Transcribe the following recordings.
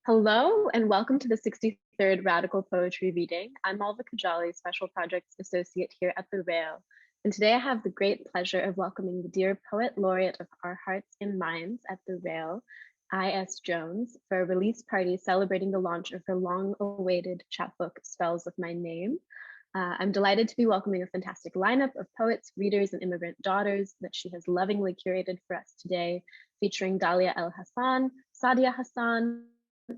Hello and welcome to the 63rd Radical Poetry Reading. I'm Malva Kajali, Special Projects Associate here at the Rail. And today I have the great pleasure of welcoming the dear Poet Laureate of our hearts and minds at the Rail, I.S. Jones, for a release party celebrating the launch of her long-awaited chapbook, Spells of My Name. I'm delighted to be welcoming a fantastic lineup of poets, readers, and immigrant daughters that she has lovingly curated for us today, featuring Dalia Elhassan, Sadia Hassan,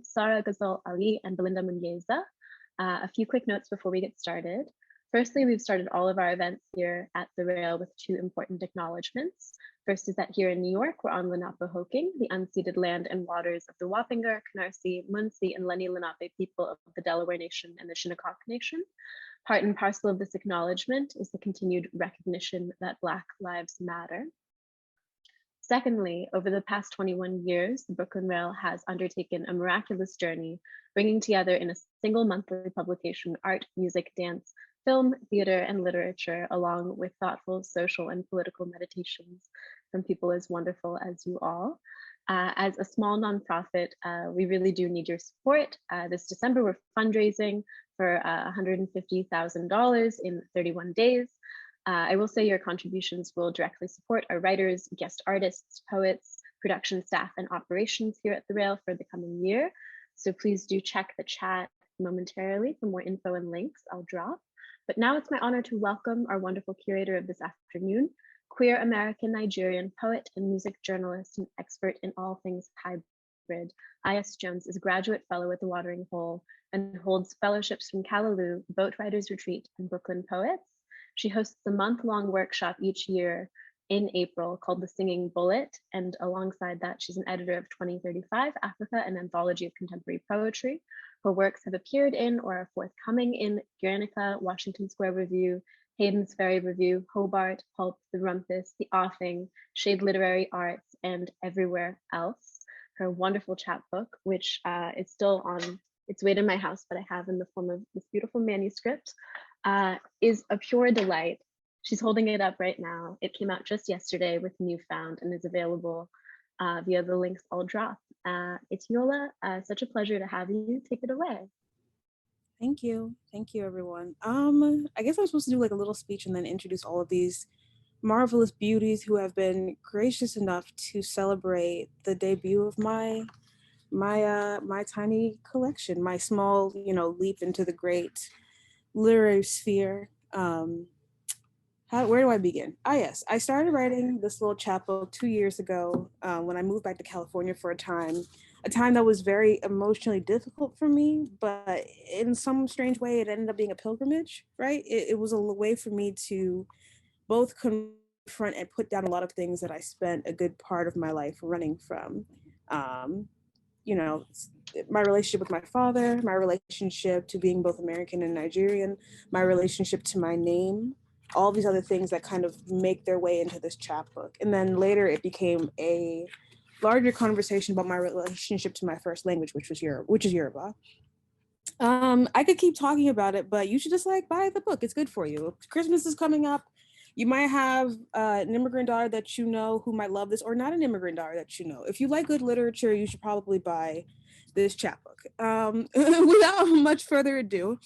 Sarah Ghazal Ali, and Belinda Munyeza. A few quick notes before we get started. Firstly, we've started all of our events here at the Rail with two important acknowledgements. First is that here in New York, we're on Lenape-Hoking, the unceded land and waters of the Wappinger, Canarsie, Munsee, and Lenni Lenape people of the Delaware Nation and the Shinnecock Nation. Part and parcel of this acknowledgement is the continued recognition that Black lives matter. Secondly, over the past 21 years, the Brooklyn Rail has undertaken a miraculous journey, bringing together in a single monthly publication art, music, dance, film, theater, and literature, along with thoughtful social and political meditations from people as wonderful as you all. As a small nonprofit, we really do need your support. This December, we're fundraising for $150,000 in 31 days. I will say your contributions will directly support our writers, guest artists, poets, production staff, and operations here at the Rail for the coming year. So please do check the chat momentarily for more info and links I'll drop. But now it's my honor to welcome our wonderful curator of this afternoon, queer American Nigerian poet and music journalist and expert in all things hybrid. I.S. Jones is a graduate fellow at the Watering Hole and holds fellowships from Callaloo, Boat Writers Retreat, and Brooklyn Poets. She hosts a month-long workshop each year in April called The Singing Bullet, and alongside that, she's an editor of 2035 Africa, an Anthology of Contemporary Poetry. Her works have appeared in or are forthcoming in Guernica, Washington Square Review, Hayden's Ferry Review, Hobart Pulp, The Rumpus, The Offing, Shade Literary Arts, and everywhere else. Her wonderful chapbook, which is still on its way to my house, but I have in the form of this beautiful manuscript, is a pure delight. She's holding it up right now. It came out just yesterday with Newfound and is available via the links I'll drop. It's Yola. Such a pleasure to have you. Take it away. Thank you, everyone. I guess I'm supposed to do like a little speech and then introduce all of these marvelous beauties who have been gracious enough to celebrate the debut of my tiny collection, my small, leap into the great literary sphere. Where do I begin? Yes, I started writing this little chapbook 2 years ago when I moved back to California for a time that was very emotionally difficult for me, but in some strange way, it ended up being a pilgrimage, right? It was a way for me to both confront and put down a lot of things that I spent a good part of my life running from. My relationship with my father, my relationship to being both American and Nigerian, my relationship to my name, all these other things that kind of make their way into this chapbook. And then later it became a larger conversation about my relationship to my first language, which is Yoruba. I could keep talking about it, but you should just buy the book. It's good for you. Christmas is coming up. You might have an immigrant daughter that you know who might love this, or not an immigrant daughter that you know. If you like good literature, you should probably buy this chapbook. Without much further ado,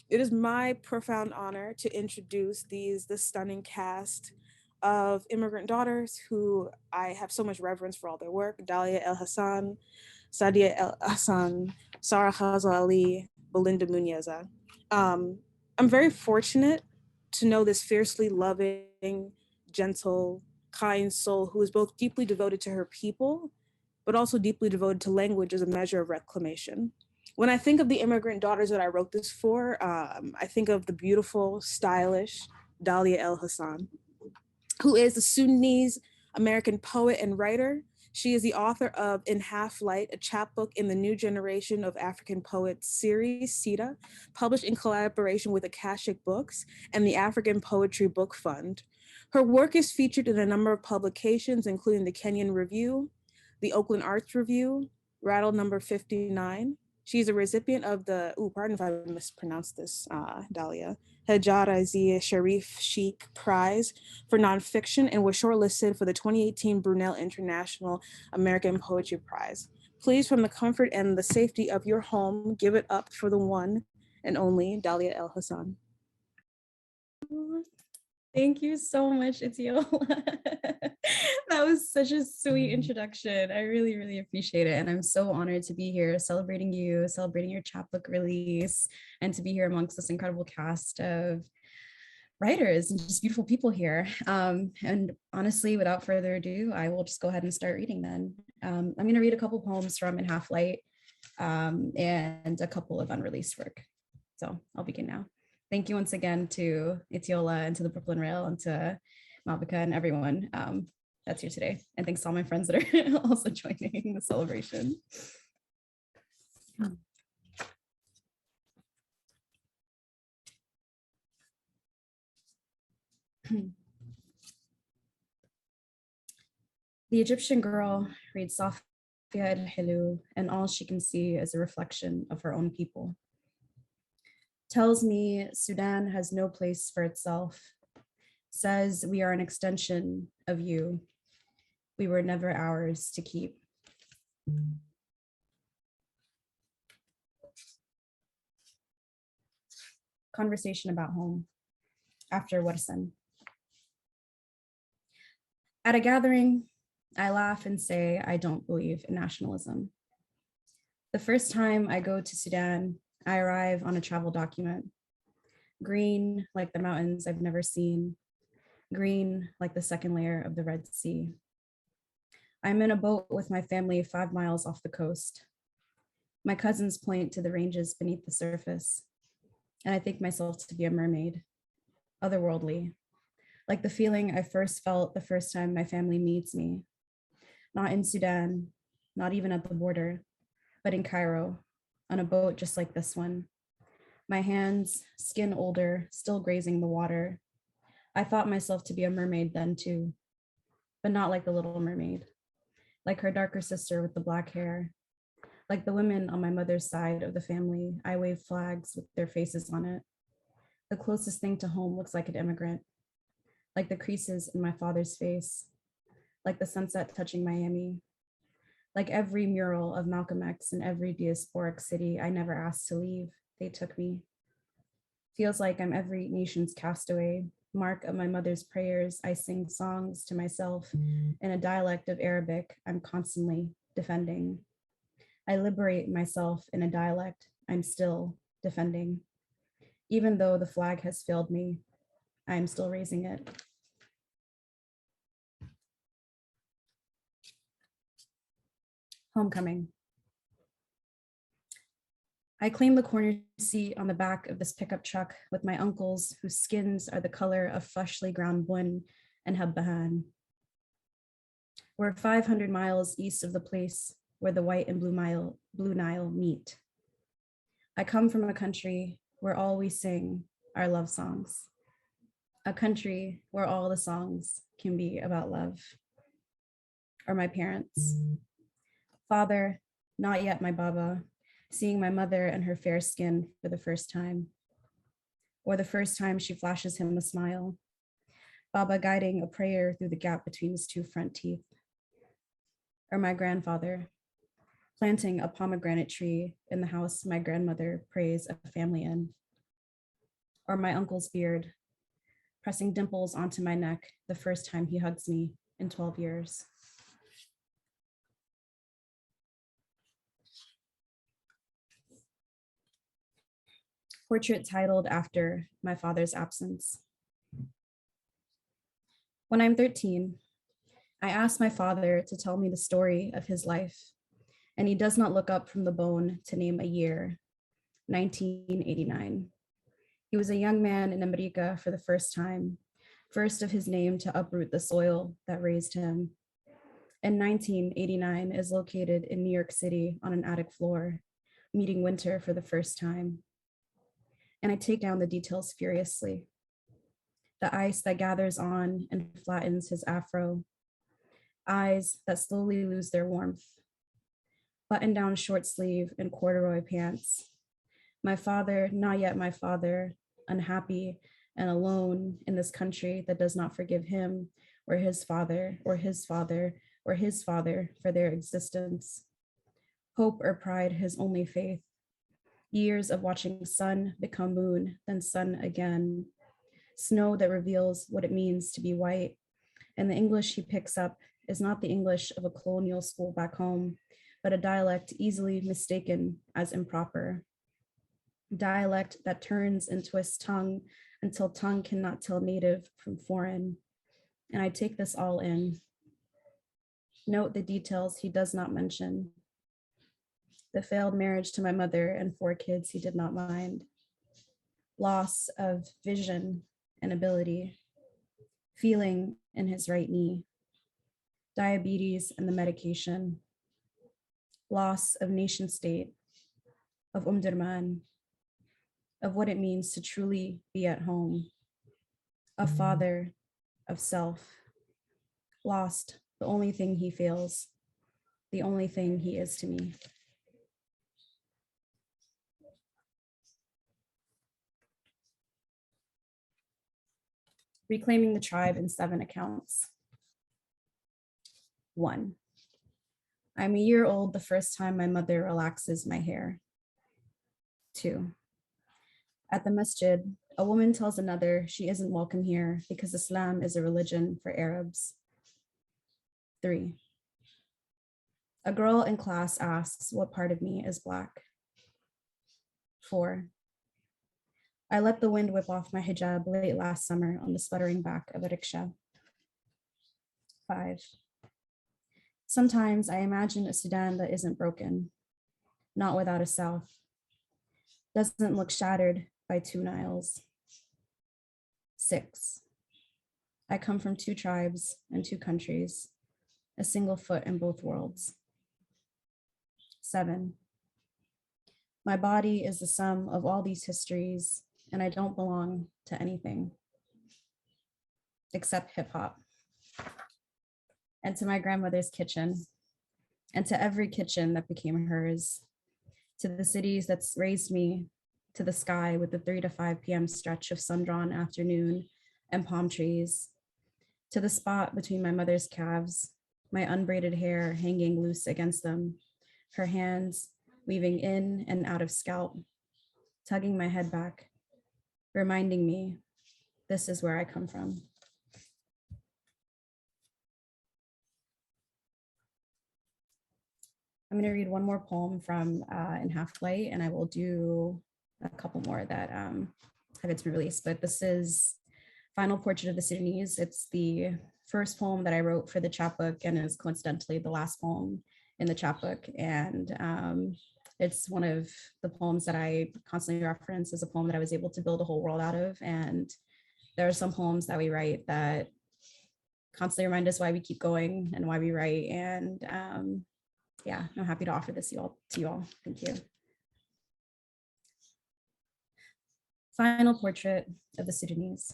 it is my profound honor to introduce the stunning cast of immigrant daughters who I have so much reverence for all their work. Dalia Elhassan, Sadia Hassan, Sarah Ghazal Ali, Belinda Munyeza. I'm very fortunate to know this fiercely loving, gentle, kind soul who is both deeply devoted to her people, but also deeply devoted to language as a measure of reclamation. When I think of the immigrant daughters that I wrote this for, I think of the beautiful, stylish Dalia Elhassan, who is a Sudanese American poet and writer. She is the author of In Half Light, a chapbook in the New Generation of African Poets series, SITA, published in collaboration with Akashic Books and the African Poetry Book Fund. Her work is featured in a number of publications, including the Kenyon Review, the Oakland Arts Review, Rattle number 59. She's a recipient of the, pardon if I mispronounced this, Dahlia, Hajara Zia Sharif Sheikh Prize for Nonfiction and was shortlisted for the 2018 Brunel International American Poetry Prize. Please, from the comfort and the safety of your home, give it up for the one and only Dalia Elhassan. Thank you so much, Yola. That was such a sweet introduction. I really, really appreciate it. And I'm so honored to be here celebrating you, celebrating your chapbook release, and to be here amongst this incredible cast of writers and just beautiful people here. And honestly, without further ado, I will just go ahead and start reading then. I'm going to read a couple poems from In Half Light and a couple of unreleased work. So I'll begin now. Thank you once again to Yola and to the Brooklyn Rail and to Malvika and everyone that's here today. And thanks to all my friends that are also joining the celebration. The Egyptian girl reads Sadia Hassan, and all she can see is a reflection of her own people. Tells me Sudan has no place for itself, says we are an extension of you. We were never ours to keep. Conversation about home after Warsan. At a gathering, I laugh and say I don't believe in nationalism. The first time I go to Sudan, I arrive on a travel document. Green like the mountains I've never seen. Green like the second layer of the Red Sea. I'm in a boat with my family 5 miles off the coast. My cousins point to the ranges beneath the surface, and I think myself to be a mermaid, otherworldly, like the feeling I first felt the first time my family meets me. Not in Sudan, not even at the border, but in Cairo, on a boat just like this one. My hands, skin older, still grazing the water. I thought myself to be a mermaid then too, but not like the Little Mermaid, like her darker sister with the black hair. Like the women on my mother's side of the family, I wave flags with their faces on it. The closest thing to home looks like an immigrant, like the creases in my father's face, like the sunset touching Miami, like every mural of Malcolm X in every diasporic city I never asked to leave, they took me. Feels like I'm every nation's castaway, mark of my mother's prayers, I sing songs to myself in a dialect of Arabic I'm constantly defending. I liberate myself in a dialect I'm still defending. Even though the flag has failed me, I am still raising it. Homecoming. I claim the corner seat on the back of this pickup truck with my uncles whose skins are the color of freshly ground bun and habbahan. We're 500 miles east of the place where the white and blue Nile meet. I come from a country where all we sing are love songs. A country where all the songs can be about love. Or my parents. Father, not yet my Baba, seeing my mother and her fair skin for the first time. Or the first time she flashes him a smile. Baba guiding a prayer through the gap between his 2 front teeth. Or my grandfather, planting a pomegranate tree in the house my grandmother prays a family in. Or my uncle's beard, pressing dimples onto my neck the first time he hugs me in 12 years. Portrait titled after my father's absence. When I'm 13, I ask my father to tell me the story of his life, and he does not look up from the bone to name a year, 1989. He was a young man in America for the first time, first of his name to uproot the soil that raised him. And 1989 is located in New York City on an attic floor, meeting winter for the first time. And I take down the details furiously. The ice that gathers on and flattens his afro, eyes that slowly lose their warmth, button-down short sleeve and corduroy pants. My father, not yet my father, unhappy and alone in this country that does not forgive him or his father or his father or his father for their existence. Hope or pride, his only faith. Years of watching sun become moon, then sun again. Snow that reveals what it means to be white. And the English he picks up is not the English of a colonial school back home, but a dialect easily mistaken as improper. Dialect that turns and twists tongue until tongue cannot tell native from foreign. And I take this all in. Note the details he does not mention. The failed marriage to my mother and 4 kids he did not mind. Loss of vision and ability. Feeling in his right knee. Diabetes and the medication. Loss of nation state, of Umdurman, of what it means to truly be at home. A father, of self. Lost the only thing he feels, the only thing he is to me. Reclaiming the tribe in 7 accounts. 1. I'm a year old the first time my mother relaxes my hair. 2. At the masjid, a woman tells another she isn't welcome here because Islam is a religion for Arabs. 3. A girl in class asks what part of me is Black. 4. I let the wind whip off my hijab late last summer on the sputtering back of a rickshaw. 5. Sometimes I imagine a Sudan that isn't broken, not without a South, doesn't look shattered by 2 Niles. 6. I come from 2 tribes and 2 countries, a single foot in both worlds. 7. My body is the sum of all these histories, and I don't belong to anything except hip hop. And to my grandmother's kitchen, and to every kitchen that became hers, to the cities that's raised me to the sky with the 3 to 5 p.m. stretch of sun-drawn afternoon and palm trees, to the spot between my mother's calves, my unbraided hair hanging loose against them, her hands weaving in and out of scalp, tugging my head back, reminding me this is where I come from. I'm going to read one more poem from In Half Flight, and I will do a couple more that have yet to be released. But this is Final Portrait of the Sudanese. It's the first poem that I wrote for the chapbook, and is coincidentally the last poem in the chapbook. And it's one of the poems that I constantly reference as a poem that I was able to build a whole world out of. And there are some poems that we write that constantly remind us why we keep going and why we write. And yeah, I'm happy to offer this to you all. Thank you. Final Portrait of the Sudanese.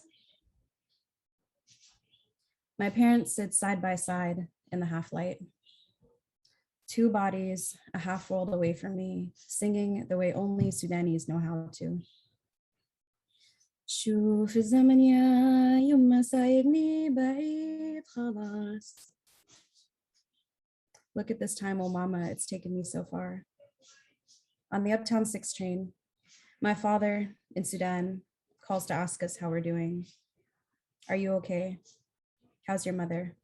My parents sit side by side in the half light. 2 bodies, a half world away from me, singing the way only Sudanese know how to. شوف الزمن يا يما سايقني بعيد خلاص. Look at this time, oh mama, it's taken me so far. On the Uptown 6 train, my father in Sudan calls to ask us how we're doing. Are you okay? How's your mother?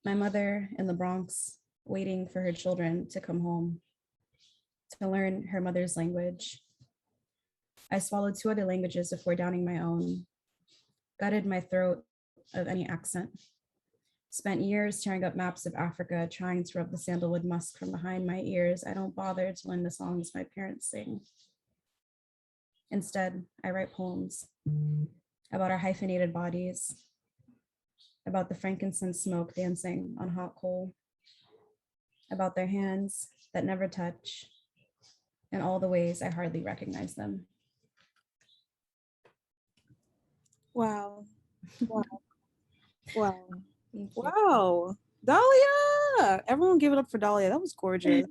My mother in the Bronx, waiting for her children to come home, to learn her mother's language. I swallowed 2 other languages before downing my own, gutted my throat of any accent. Spent years tearing up maps of Africa, trying to rub the sandalwood musk from behind my ears. I don't bother to learn the songs my parents sing. Instead, I write poems about our hyphenated bodies, about the frankincense smoke dancing on hot coal, about their hands that never touch, and all the ways I hardly recognize them. Wow. Wow. Wow. Wow. Dahlia. Everyone give it up for Dahlia. That was gorgeous.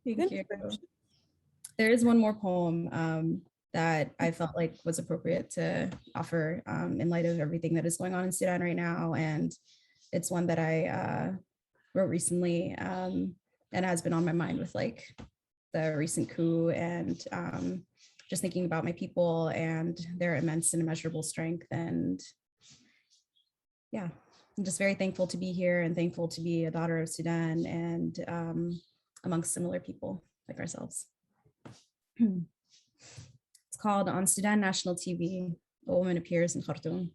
Thank you. There is one more poem that I felt like was appropriate to offer in light of everything that is going on in Sudan right now. And it's one that I wrote recently and has been on my mind with like the recent coup and just thinking about my people and their immense and immeasurable strength. And yeah, I'm just very thankful to be here and thankful to be a daughter of Sudan and amongst similar people like ourselves. It's called On Sudan National TV, a woman appears in Khartoum.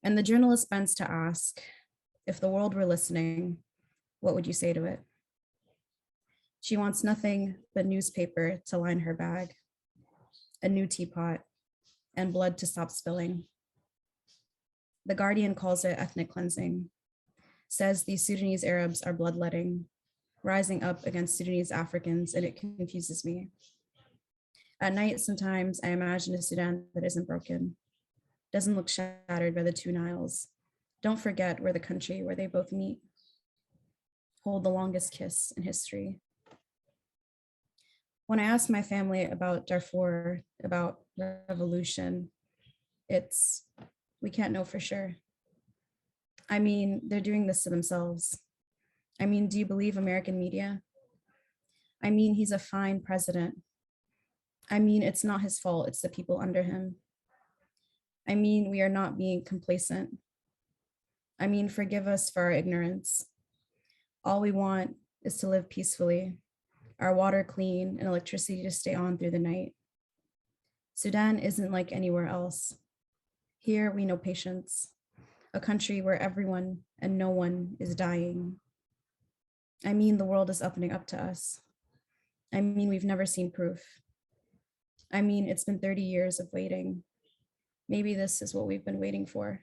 And the journalist bends to ask, if the world were listening, what would you say to it? She wants nothing but newspaper to line her bag, a new teapot, and blood to stop spilling. The Guardian calls it ethnic cleansing, says these Sudanese Arabs are bloodletting, rising up against Sudanese Africans, and it confuses me. At night, sometimes I imagine a Sudan that isn't broken, doesn't look shattered by the two Niles. Don't forget we're the country where they both meet, hold the longest kiss in history. When I ask my family about Darfur, about revolution, it's, we can't know for sure. I mean, they're doing this to themselves. I mean, do you believe American media? I mean, he's a fine president. I mean, it's not his fault, it's the people under him. I mean, we are not being complacent. I mean, forgive us for our ignorance. All we want is to live peacefully, our water clean and electricity to stay on through the night. Sudan isn't like anywhere else. Here we know patience, a country where everyone and no one is dying. I mean, the world is opening up to us. I mean, we've never seen proof. I mean, it's been 30 years of waiting. Maybe this is what we've been waiting for.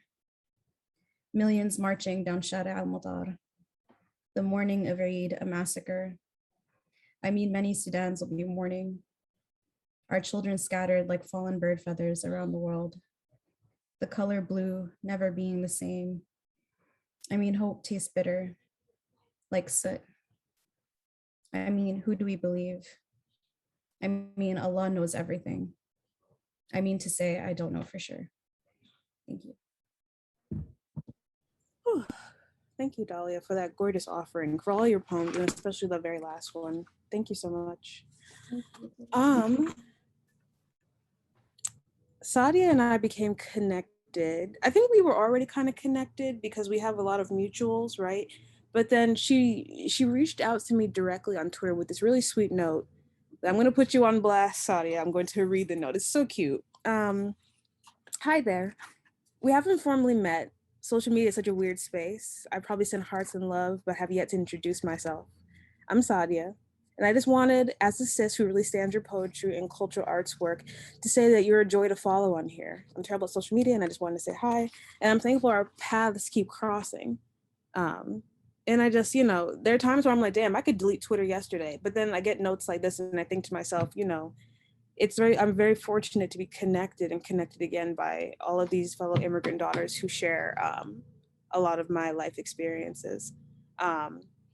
Millions marching down Shara al-Madar, the morning of Eid, a massacre. I mean, many Sudans will be mourning. Our children scattered like fallen bird feathers around the world. The color blue never being the same. I mean, hope tastes bitter, like soot. I mean, who do we believe? I mean, Allah knows everything. I mean to say, I don't know for sure. Thank you. Whew. Thank you, Dahlia, for that gorgeous offering, for all your poems, and especially the very last one. Thank you so much. Sadia and I became connected. I think we were already kind of connected because we have a lot of mutuals, right? But then she reached out to me directly on Twitter with this really sweet note. I'm going to put you on blast, Sadia. I'm going to read the note. It's so cute. Hi there. We haven't formally met. Social media is such a weird space. I probably send hearts and love, but have yet to introduce myself. I'm Sadia, and I just wanted, as a sis who really stands your poetry and cultural arts work, to say that you're a joy to follow on here. I'm terrible at social media, and I just wanted to say hi, and I'm thankful our paths keep crossing. And I just, there are times where I'm like, damn, I could delete Twitter yesterday, but then I get notes like this, and I think to myself, I'm very fortunate to be connected and connected again by all of these fellow immigrant daughters who share a lot of my life experiences.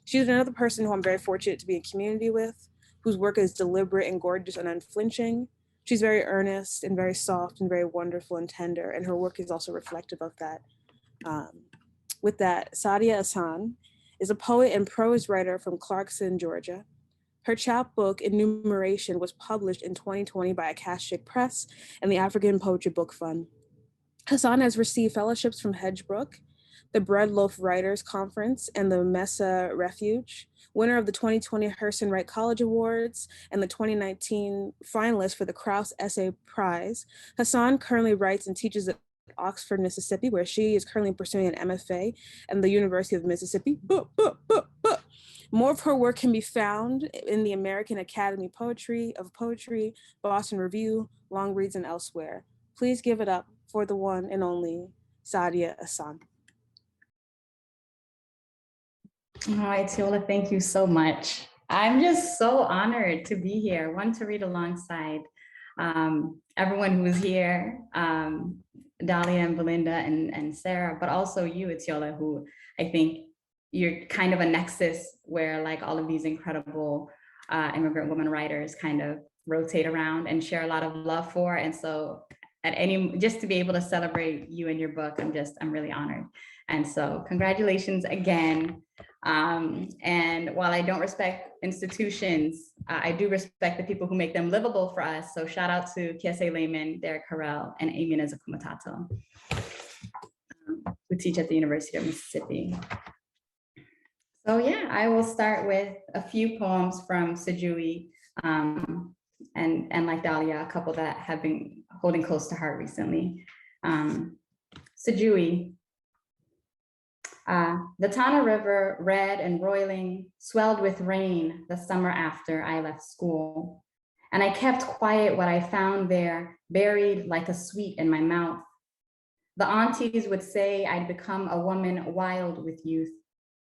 She's another person who I'm very fortunate to be in community with, whose work is deliberate and gorgeous and unflinching. She's very earnest and very soft and very wonderful and tender, and her work is also reflective of that. With that, Sadia Hassan is a poet and prose writer from Clarkson, Georgia. Her chapbook, Enumeration, was published in 2020 by Akashic Press and the African Poetry Book Fund. Hassan has received fellowships from Hedgebrook, the Bread Loaf Writers Conference, and the Mesa Refuge, winner of the 2020 Hurston Wright College Awards and the 2019 finalist for the Krauss Essay Prize. Hassan currently writes and teaches at Oxford, Mississippi, where she is currently pursuing an MFA and the University of Mississippi. More of her work can be found in the American Academy of Poetry, Boston Review, Long Reads, and elsewhere. Please give it up for the one and only Sadia Hassan. All right, Yola, thank you so much. I'm just so honored to be here. One, to read alongside everyone who is here, Dalia and Belinda and Sarah, but also you, Yola, who I think you're kind of a nexus where like all of these incredible immigrant women writers kind of rotate around and share a lot of love for. And so just to be able to celebrate you and your book. I'm really honored. And so congratulations again. And while I don't respect institutions, I do respect the people who make them livable for us. So shout out to Kiese Lehman, Derek Harrell, and Amy Nezukumatato, who teach at the University of Mississippi. So yeah, I will start with a few poems from Sijui, and like Dahlia, a couple that have been holding close to heart recently. Sijui. The Tana River, red and roiling, swelled with rain the summer after I left school. And I kept quiet what I found there, buried like a sweet in my mouth. The aunties would say I'd become a woman wild with youth.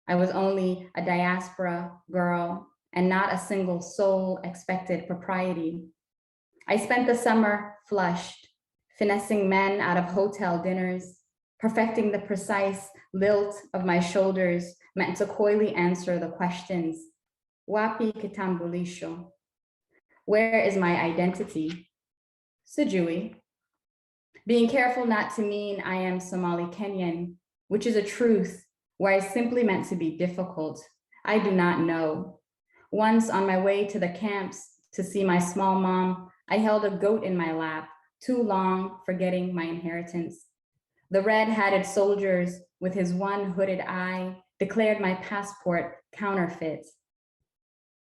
I was only a diaspora girl, and not a single soul expected propriety. I spent the summer flushed, finessing men out of hotel dinners, perfecting the precise lilt of my shoulders, meant to coyly answer the questions. Wapi kitambulisho? Where is my identity? Sijui. Being careful not to mean I am Somali Kenyan, which is a truth where I simply meant to be difficult. I do not know. Once on my way to the camps to see my small mom, I held a goat in my lap, too long forgetting my inheritance. The red-hatted soldiers with his one hooded eye declared my passport counterfeit.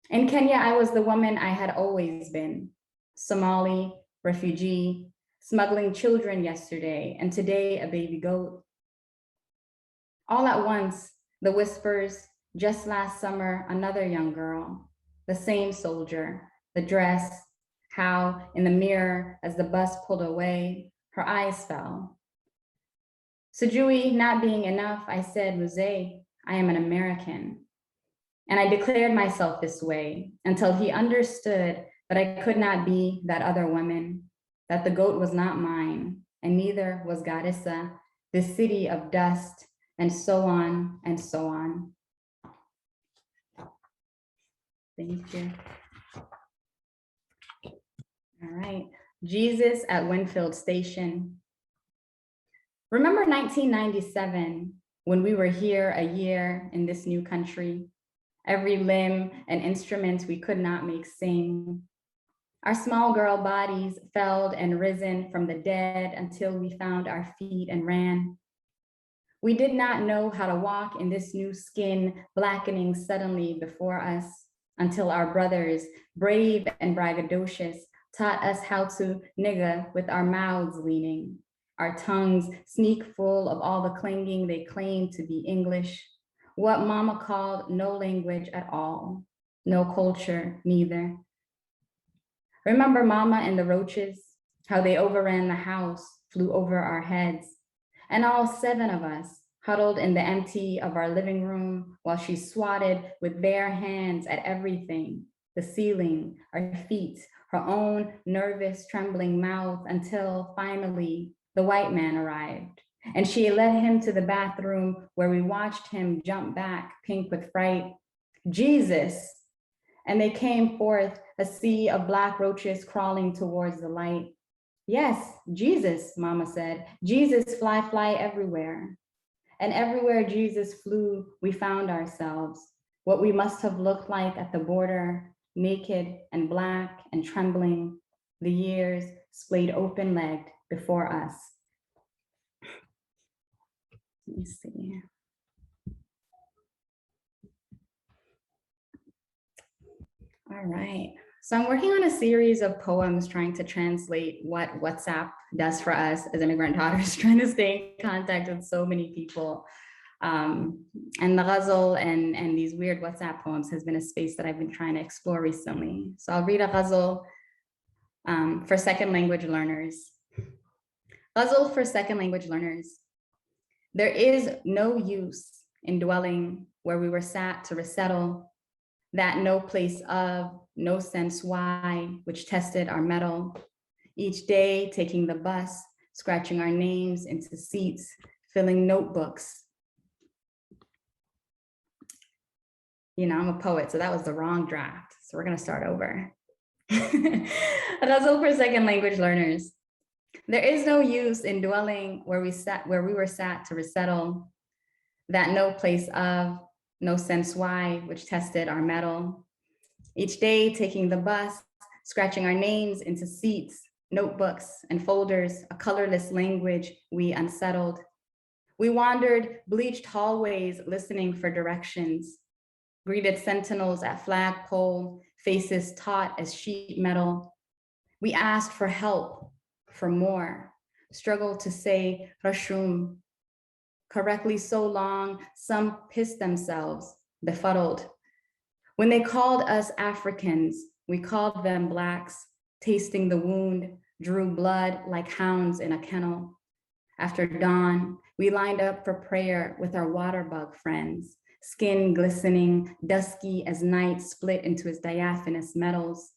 In Kenya, I was the woman I had always been, Somali, refugee, smuggling children yesterday, and today a baby goat. All at once, the whispers, just last summer, another young girl, the same soldier, the dress, how in the mirror as the bus pulled away, her eyes fell. Sijui not being enough, I said, Muzee, I am an American. And I declared myself this way until he understood that I could not be that other woman, that the goat was not mine, and neither was Garissa, this city of dust, and so on and so on. Thank you. All right, Jesus at Winfield Station. Remember 1997, when we were here a year in this new country, every limb and instrument we could not make sing. Our small girl bodies felled and risen from the dead until we found our feet and ran. We did not know how to walk in this new skin blackening suddenly before us until our brothers, brave and braggadocious, taught us how to nigga with our mouths leaning, our tongues sneak full of all the clanging they claimed to be English, what mama called no language at all, no culture neither. Remember mama and the roaches, how they overran the house, flew over our heads, and all 7 of us huddled in the empty of our living room while she swatted with bare hands at everything, the ceiling, our feet, her own nervous, trembling mouth, until finally the white man arrived. And she led him to the bathroom where we watched him jump back, pink with fright. Jesus! And they came forth, a sea of black roaches crawling towards the light. Yes, Jesus, mama said. Jesus, fly, fly everywhere. And everywhere Jesus flew, we found ourselves, what we must have looked like at the border, naked and black and trembling, the years splayed open-legged before us. Let me see. All right. So I'm working on a series of poems trying to translate what WhatsApp does for us as immigrant daughters, trying to stay in contact with so many people. And the ghazal and these weird WhatsApp poems has been a space that I've been trying to explore recently. So I'll read a ghazal for second language learners. Ghazal for second language learners. There is no use in dwelling where we were sat to resettle, that no place of, no sense why, which tested our mettle. Each day taking the bus, scratching our names into seats, filling notebooks. You know, I'm a poet, so that was the wrong draft. So we're gonna start over. Ghazal for second language learners. There is no use in dwelling where we were sat to resettle, that no place of, no sense why, which tested our mettle. Each day taking the bus, scratching our names into seats, notebooks and folders, a colorless language we unsettled. We wandered bleached hallways listening for directions, greeted sentinels at flagpole, faces taut as sheet metal. We asked for help, for more, struggled to say rashum. Correctly so long, some pissed themselves, befuddled. When they called us Africans, we called them Blacks, tasting the wound, drew blood like hounds in a kennel. After dawn, we lined up for prayer with our water bug friends, skin glistening, dusky as night split into its diaphanous metals.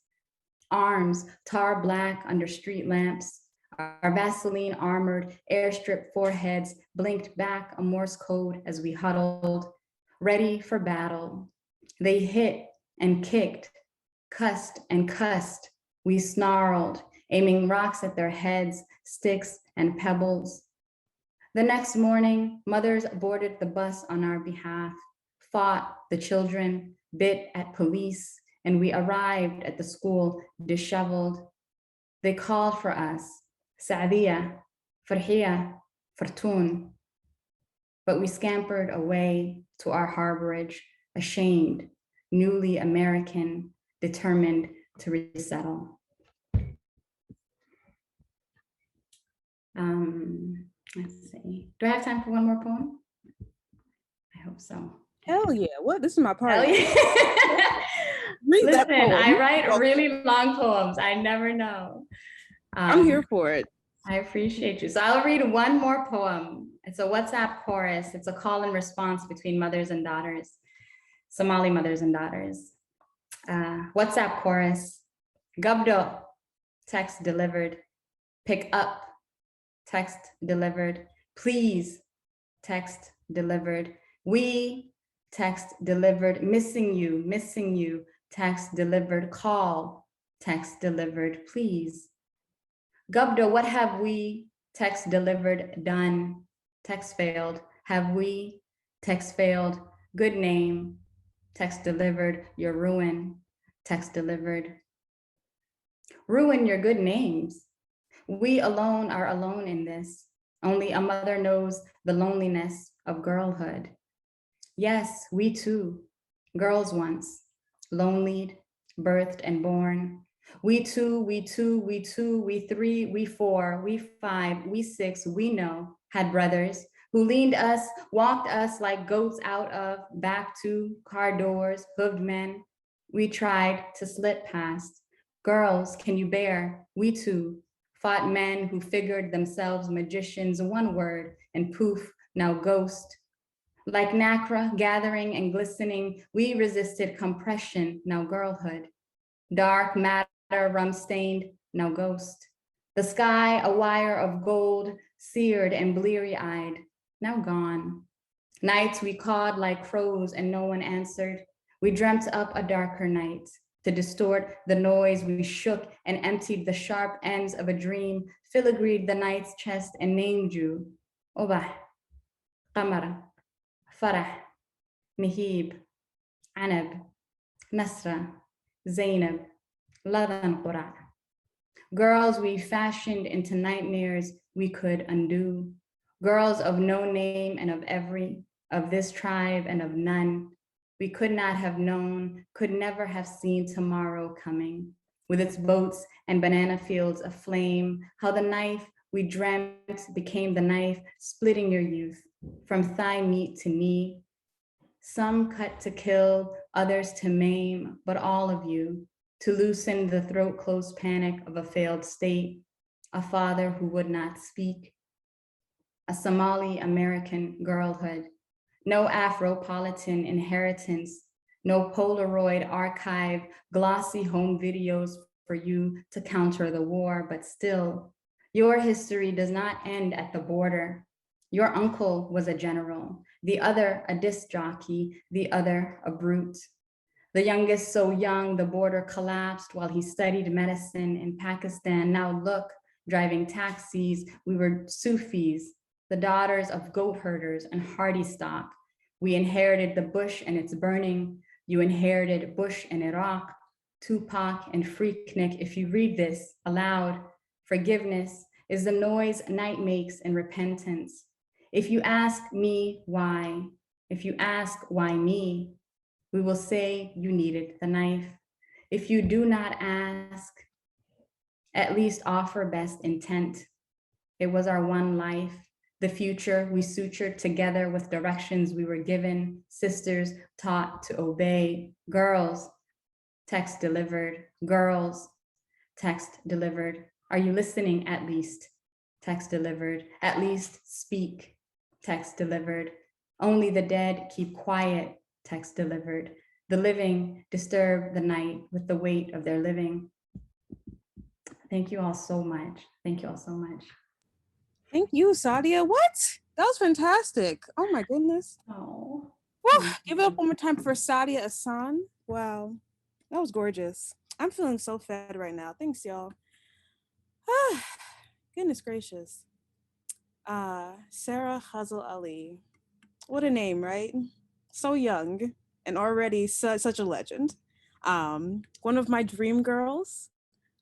Arms tar black under street lamps, our Vaseline armored airstrip foreheads blinked back a Morse code as we huddled, ready for battle. They hit and kicked, cussed and cussed. We snarled, aiming rocks at their heads, sticks and pebbles. The next morning, mothers boarded the bus on our behalf, fought the children, bit at police, and we arrived at the school disheveled. They called for us, Sadia, Farhiya, Fartoon. But we scampered away to our harborage, ashamed, newly American, determined to resettle. Let's see. Do I have time for one more poem? I hope so. Hell yeah. What? This is my part. Hell yeah. Read that Listen, poem. I write really long poems. I never know. I'm here for it. I appreciate you. So I'll read one more poem. It's a WhatsApp chorus. It's a call and response between mothers and daughters, Somali mothers and daughters. WhatsApp chorus. Gabdo, text delivered. Pick up, text delivered. Please, text delivered. We, text delivered. Missing you, text delivered. Call, text delivered. Please. Gabdo, what have we, text delivered, done? Text failed. Have we, text failed. Good name, text delivered. Your ruin, text delivered. Ruin your good names. We alone are alone in this. Only a mother knows the loneliness of girlhood. Yes, we too, girls once, lonelied, birthed and born. We two, we three, we four, we five, we six, we know, had brothers who leaned us, walked us like goats out of, back to, car doors, hooved men. We tried to slip past. Girls, can you bear? We too fought men who figured themselves magicians, one word, and poof, now ghost. Like nacre gathering and glistening, we resisted compression, now girlhood. Dark matter, rum-stained, now ghost. The sky, a wire of gold, seared and bleary-eyed, now gone. Nights we cawed like crows and no one answered. We dreamt up a darker night. To distort the noise, we shook and emptied the sharp ends of a dream, filigreed the night's chest and named you. Obah, Qamar, Farah, Mihib, Anab, Nasra, Zainab, Ladan Qura. Girls we fashioned into nightmares we could undo. Girls of no name and of every, of this tribe and of none. We could not have known, could never have seen tomorrow coming, with its boats and banana fields aflame, how the knife we dreamt became the knife, splitting your youth, from thigh meat to knee. Some cut to kill, others to maim, but all of you, to loosen the throat-closed panic of a failed state, a father who would not speak, a Somali-American girlhood, no Afropolitan inheritance, no Polaroid archive, glossy home videos for you to counter the war, but still, your history does not end at the border. Your uncle was a general, the other a disc jockey, the other a brute. The youngest so young, the border collapsed while he studied medicine in Pakistan. Now look, Driving taxis, we were Sufis, the daughters of goat herders and hardy stock. We inherited the bush and its burning. You inherited Bush and Iraq, Tupac and Freaknik. If you read this aloud, forgiveness is the noise night makes in repentance. If you ask me why, if you ask why me, we will say you needed the knife. If you do not ask, at least offer best intent. It was our one life, the future we sutured together with directions we were given, sisters taught to obey, girls, text delivered, girls, text delivered. Are you listening at least? Text delivered, at least speak, text delivered. Only the dead keep quiet, text delivered. The living disturb the night with the weight of their living. Thank you all so much. Thank you all so much. Thank you, Sadia. What? That was fantastic. Oh my goodness. Oh. Woo, give it up one more time for Sadia Hassan. Wow, that was gorgeous. I'm feeling so fed right now. Thanks, y'all. Goodness gracious. Sarah Ghazal Ali. What a name, right? So young and already such a legend. One of my dream girls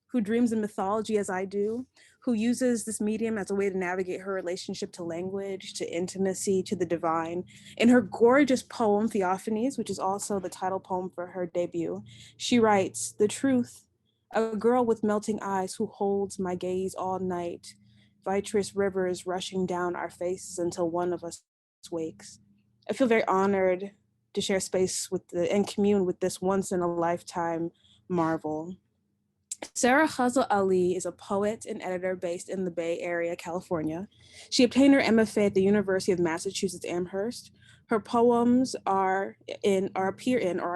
who dreams in mythology as I do, who uses this medium as a way to navigate her relationship to language, to intimacy, to the divine. In her gorgeous poem, Theophanies, which is also the title poem for her debut, she writes, "The truth, a girl with melting eyes who holds my gaze all night, vitreous rivers rushing down our faces until one of us wakes." I feel very honored to share space with and commune with this once in a lifetime marvel. Sarah Ghazal Ali is a poet and editor based in the Bay Area, California. She obtained her MFA at the University of Massachusetts Amherst. Her poems are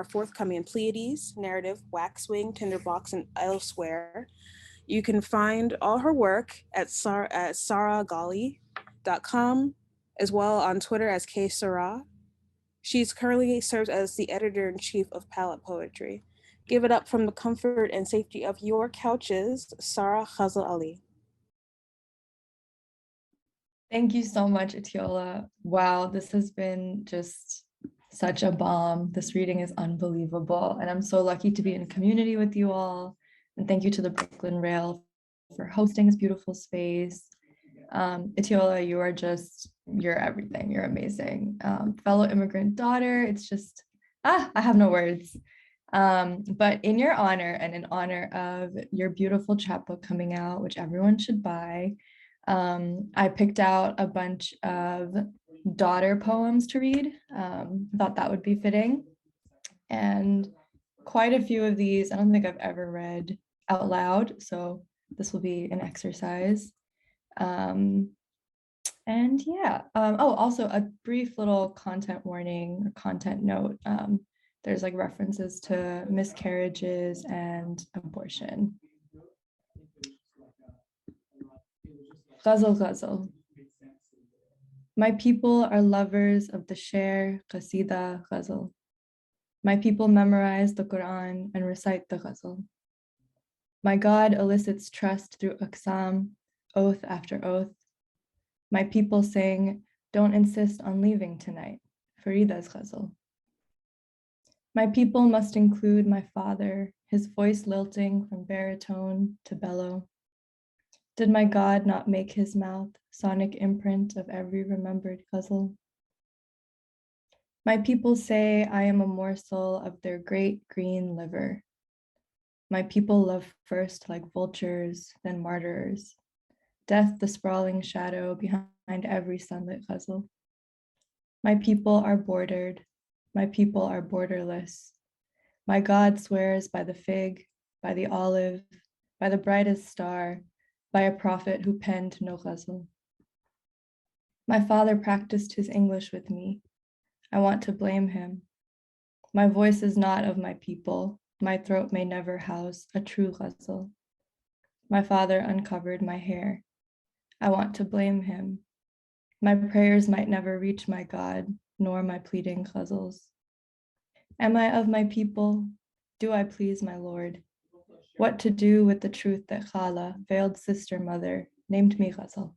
forthcoming in Pleiades, Narrative, Waxwing, Tinderbox, and Elsewhere. You can find all her work at sarahgali.com, as well on Twitter as ksarah. She's currently serves as the editor-in-chief of Palette Poetry. Give it up from the comfort and safety of your couches, Sarah Ghazal Ali. Thank you so much, Atiola. Wow, this has been just such a bomb. This reading is unbelievable. And I'm so lucky to be in community with you all. And thank you to the Brooklyn Rail for hosting this beautiful space. Atiola, you're everything. You're amazing. Fellow immigrant daughter, it's just, I have no words. But in your honor and in honor of your beautiful chapbook coming out, which everyone should buy, I picked out a bunch of daughter poems to read. Thought that would be fitting. And quite a few of these, I don't think I've ever read out loud. So this will be an exercise. And yeah, also a brief little content warning or content note. There's like references to miscarriages and abortion. Ghazal Ghazal. My people are lovers of the Sher, Qasida, Ghazal. My people memorize the Quran and recite the Ghazal. My God elicits trust through aqsam, oath after oath. My people sing, don't insist on leaving tonight, Farida's Ghazal. My people must include my father, his voice lilting from baritone to bellow. Did my God not make his mouth sonic imprint of every remembered ghazal? My people say I am a morsel of their great green liver. My people love first like vultures, then martyrs. Death the sprawling shadow behind every sunlit ghazal. My people are bordered. My people are borderless. My God swears by the fig, by the olive, by the brightest star, by a prophet who penned no ghazal. My father practiced his English with me. I want to blame him. My voice is not of my people. My throat may never house a true ghazal. My father uncovered my hair. I want to blame him. My prayers might never reach my God, nor my pleading ghazals. Am I of my people? Do I please my Lord? what to do with the truth that Khala, veiled sister mother, named me Ghazal.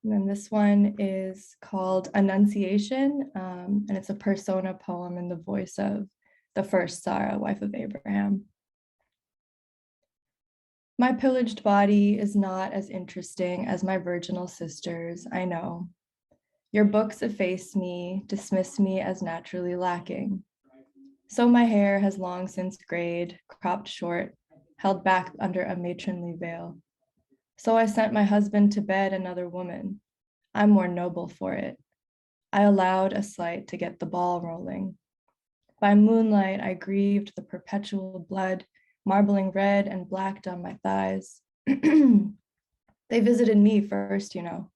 And then this one is called Annunciation, and it's a persona poem in the voice of the first Sarah, wife of Abraham. My pillaged body is not as interesting as my virginal sisters, I know. Your books efface me, dismiss me as naturally lacking. So my hair has long since grayed, cropped short, held back under a matronly veil. So I sent my husband to bed another woman. I'm more noble for it. I allowed a slight to get the ball rolling. By moonlight, I grieved the perpetual blood, marbling red and black down my thighs. They visited me first, you know.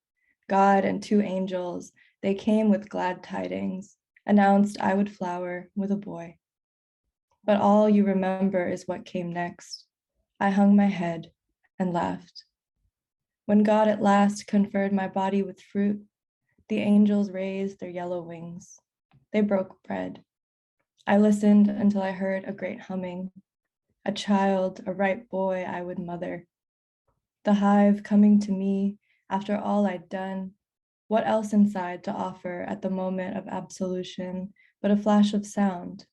God and two angels, they came with glad tidings, announced I would flower with a boy. But all you remember is what came next. I hung my head and laughed. When God at last conferred my body with fruit, the angels raised their yellow wings. They broke bread. I listened until I heard a great humming. A child, a ripe boy I would mother. The hive coming to me after all I'd done. What else inside to offer at the moment of absolution but a flash of sound?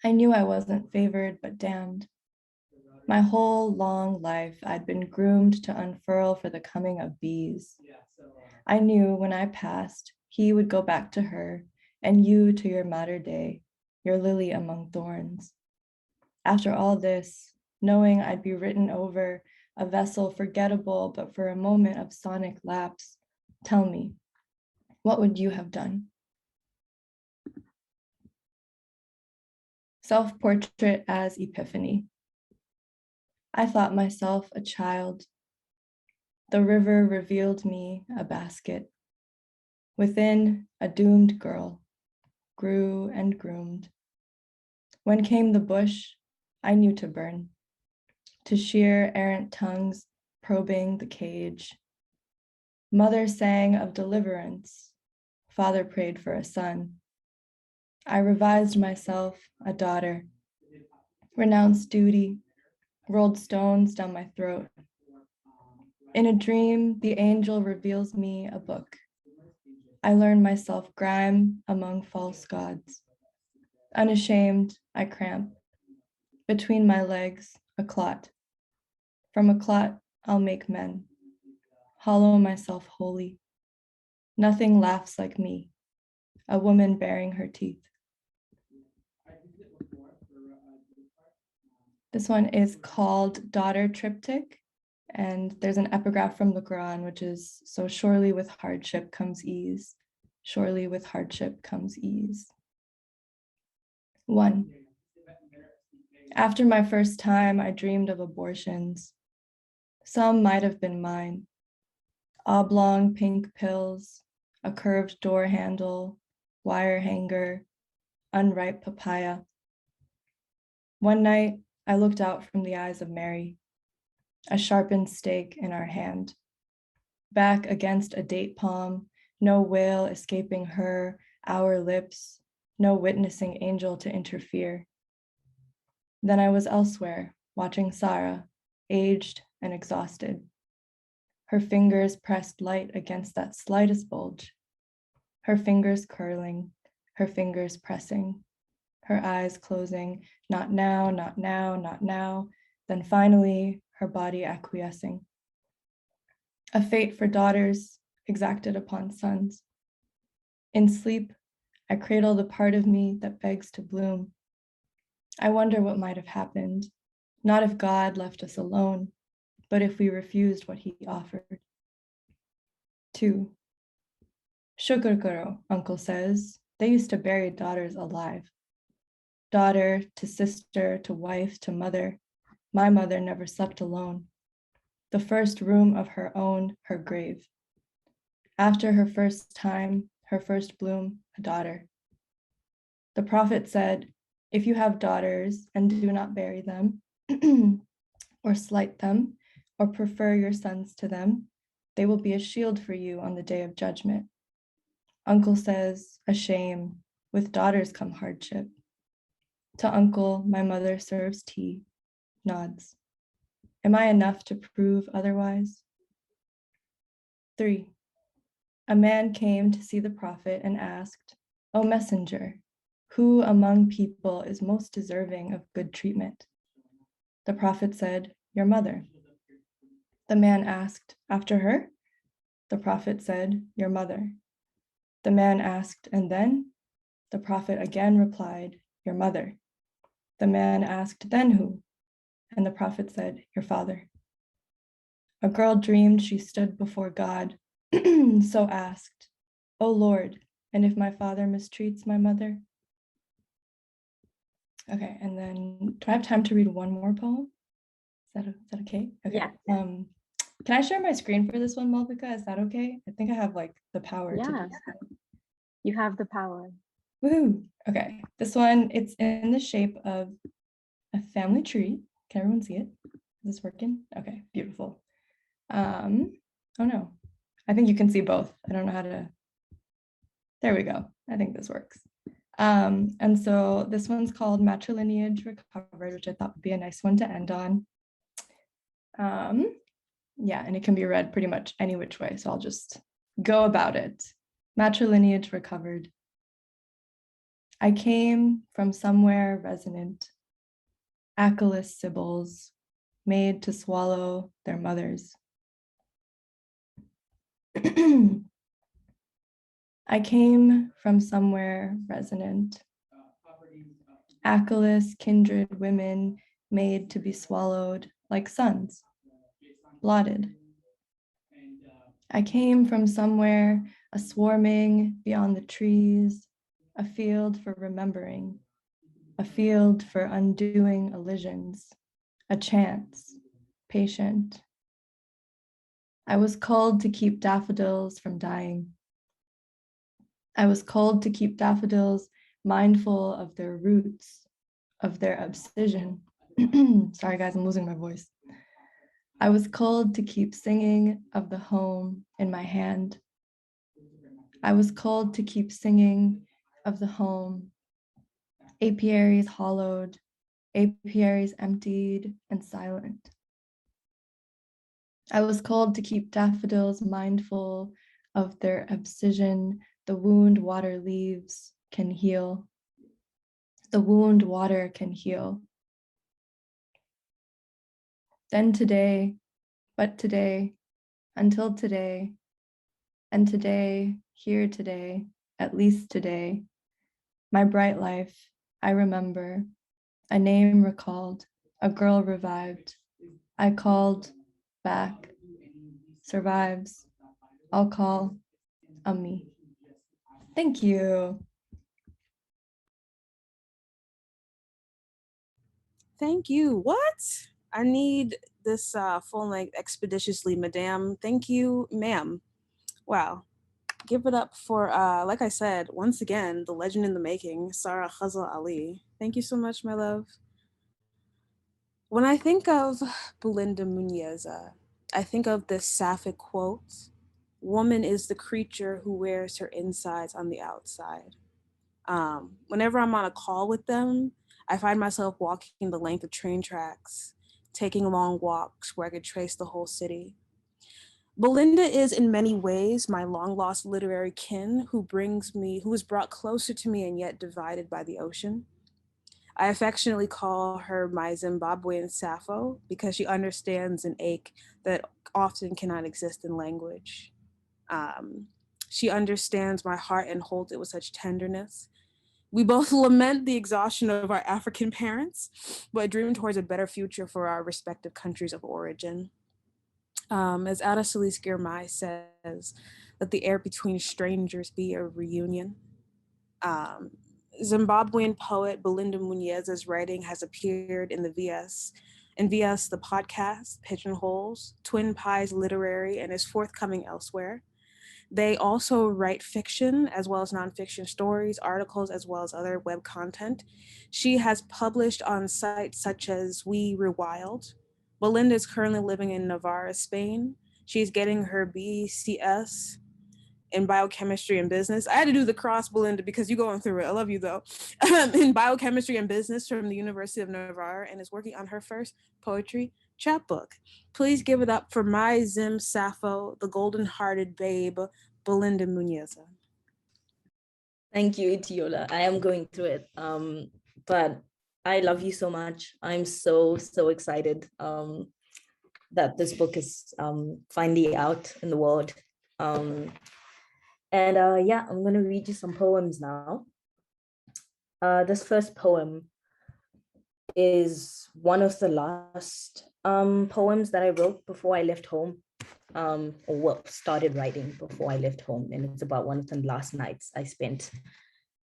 I knew I wasn't favored but damned. My whole long life I'd been groomed to unfurl for the coming of bees. I knew when I passed, he would go back to her, and you to your matter day, your lily among thorns. After all this, knowing I'd be written over, a vessel forgettable but for a moment of sonic lapse, tell me, what would you have done? Self-portrait as Epiphany. I thought myself a child. The river revealed me a basket. Within, a doomed girl, grew and groomed. When came the bush, I knew to burn, to shear errant tongues probing the cage. Mother sang of deliverance, father prayed for a son. I revised myself a daughter, renounced duty, rolled stones down my throat. In a dream, the angel reveals me a book. I learn myself grime among false gods. Unashamed, I cramp. Between my legs, a clot. From a clot, I'll make men. Hollow myself holy. Nothing laughs like me, a woman bearing her teeth. This one is called Daughter Triptych, and there's an epigraph from the Quran, which is, so surely with hardship comes ease. Surely with hardship comes ease. 1. After my first time, I dreamed of abortions. Some might have been mine. Oblong pink pills, a curved door handle, wire hanger, unripe papaya. One night, I looked out from the eyes of Mary, a sharpened stake in our hand. Back against a date palm, no wail escaping her, our lips, no witnessing angel to interfere. Then I was elsewhere, watching Sarah, aged and exhausted. Her fingers pressed light against that slightest bulge. Her fingers curling, her fingers pressing, her eyes closing, not now, not now, not now, then finally her body acquiescing. A fate for daughters exacted upon sons. In sleep, I cradle the part of me that begs to bloom. I wonder what might have happened, not if God left us alone, but if we refused what he offered. 2. Shukr karo, uncle says. They used to bury daughters alive. Daughter to sister to wife to mother. My mother never slept alone. The first room of her own, her grave. After her first time, her first bloom, a daughter. The prophet said, if you have daughters and do not bury them, or slight them, or prefer your sons to them, they will be a shield for you on the day of judgment. Uncle says, a shame, with daughters come hardship. To uncle, my mother serves tea, nods. Am I enough to prove otherwise? 3. A man came to see the prophet and asked, O messenger, who among people is most deserving of good treatment? The prophet said, your mother. The man asked, after her? The prophet said, your mother. The man asked, and then? The prophet again replied, your mother. The man asked, then who? And the prophet said, your father. A girl dreamed she stood before God, so asked, O Lord, and if my father mistreats my mother? Okay, and then do I have time to read one more poem? Is that okay? Okay. Yeah. Can I share my screen for this one, Malvika? Is that okay? I think I have like the power to do Yeah, so. you have the power. Woohoo! Okay, this one, it's in the shape of a family tree. Can everyone see it? Is this working? Okay, beautiful. Oh no, I think you can see both. I don't know how to, there we go. I think this works. And so this one's called Matrilineage Recovered, which I thought would be a nice one to end on. Yeah, and it can be read pretty much any which way, so I'll just go about it. Matrilineage Recovered. I came from somewhere resonant, achelous sibyls, made to swallow their mothers. I came from somewhere resonant, achelous kindred women made to be swallowed like sons, blotted. I came from somewhere a swarming beyond the trees, a field for remembering, a field for undoing elisions, a chance, patient. I was called to keep daffodils from dying. I was called to keep daffodils mindful of their roots, of their abscission. Sorry guys, I'm losing my voice. I was called to keep singing of the home in my hand. I was called to keep singing of the home, apiaries hollowed, apiaries emptied and silent. I was called to keep daffodils mindful of their abscission. The wound water leaves can heal. The wound water can heal. Then today, but today, until today, and today, here today, at least today, my bright life, I remember, a name recalled, a girl revived. I called back, survives. I'll call Ummi. Thank you. Thank you. What? I need this full length expeditiously, madame. Thank you, ma'am. Wow. Give it up for, like I said, once again, the legend in the making, Sarah Ghazal Ali. Thank you so much, my love. When I think of Belinda Munyeza, I think of this sapphic quote, woman is the creature who wears her insides on the outside. Whenever I'm on a call with them, I find myself walking the length of train tracks, taking long walks where I could trace the whole city. Belinda is in many ways my long lost literary kin who is brought closer to me and yet divided by the ocean. I affectionately call her my Zimbabwean Sappho because she understands an ache that often cannot exist in language. She understands my heart and holds it with such tenderness. We both lament the exhaustion of our African parents, but dream towards a better future for our respective countries of origin. As Adasalis Girmay says, that the air between strangers be a reunion. Um, Zimbabwean poet Belinda Munyeza's writing has appeared in VS, the podcast, Pigeonholes, Twin Pies Literary, and is forthcoming elsewhere. They also write fiction as well as nonfiction stories, articles, as well as other web content. She has published on sites such as We Rewild. Belinda is currently living in Navarra, Spain. She's getting her BCS in biochemistry and business. I had to do the cross, Belinda, because you're going through it. I love you though. In biochemistry and business from the University of Navarre, and is working on her first poetry chapbook. Please give it up for my Zim Sappho, the golden-hearted babe, Belinda Munyeza. Thank you, Yola. I am going through it, but I love you so much. I'm so excited that this book is finally out in the world. Yeah, I'm going to read you some poems now. This first poem is one of the last poems that I wrote before I left home, or started writing before I left home, and it's about one of the last nights I spent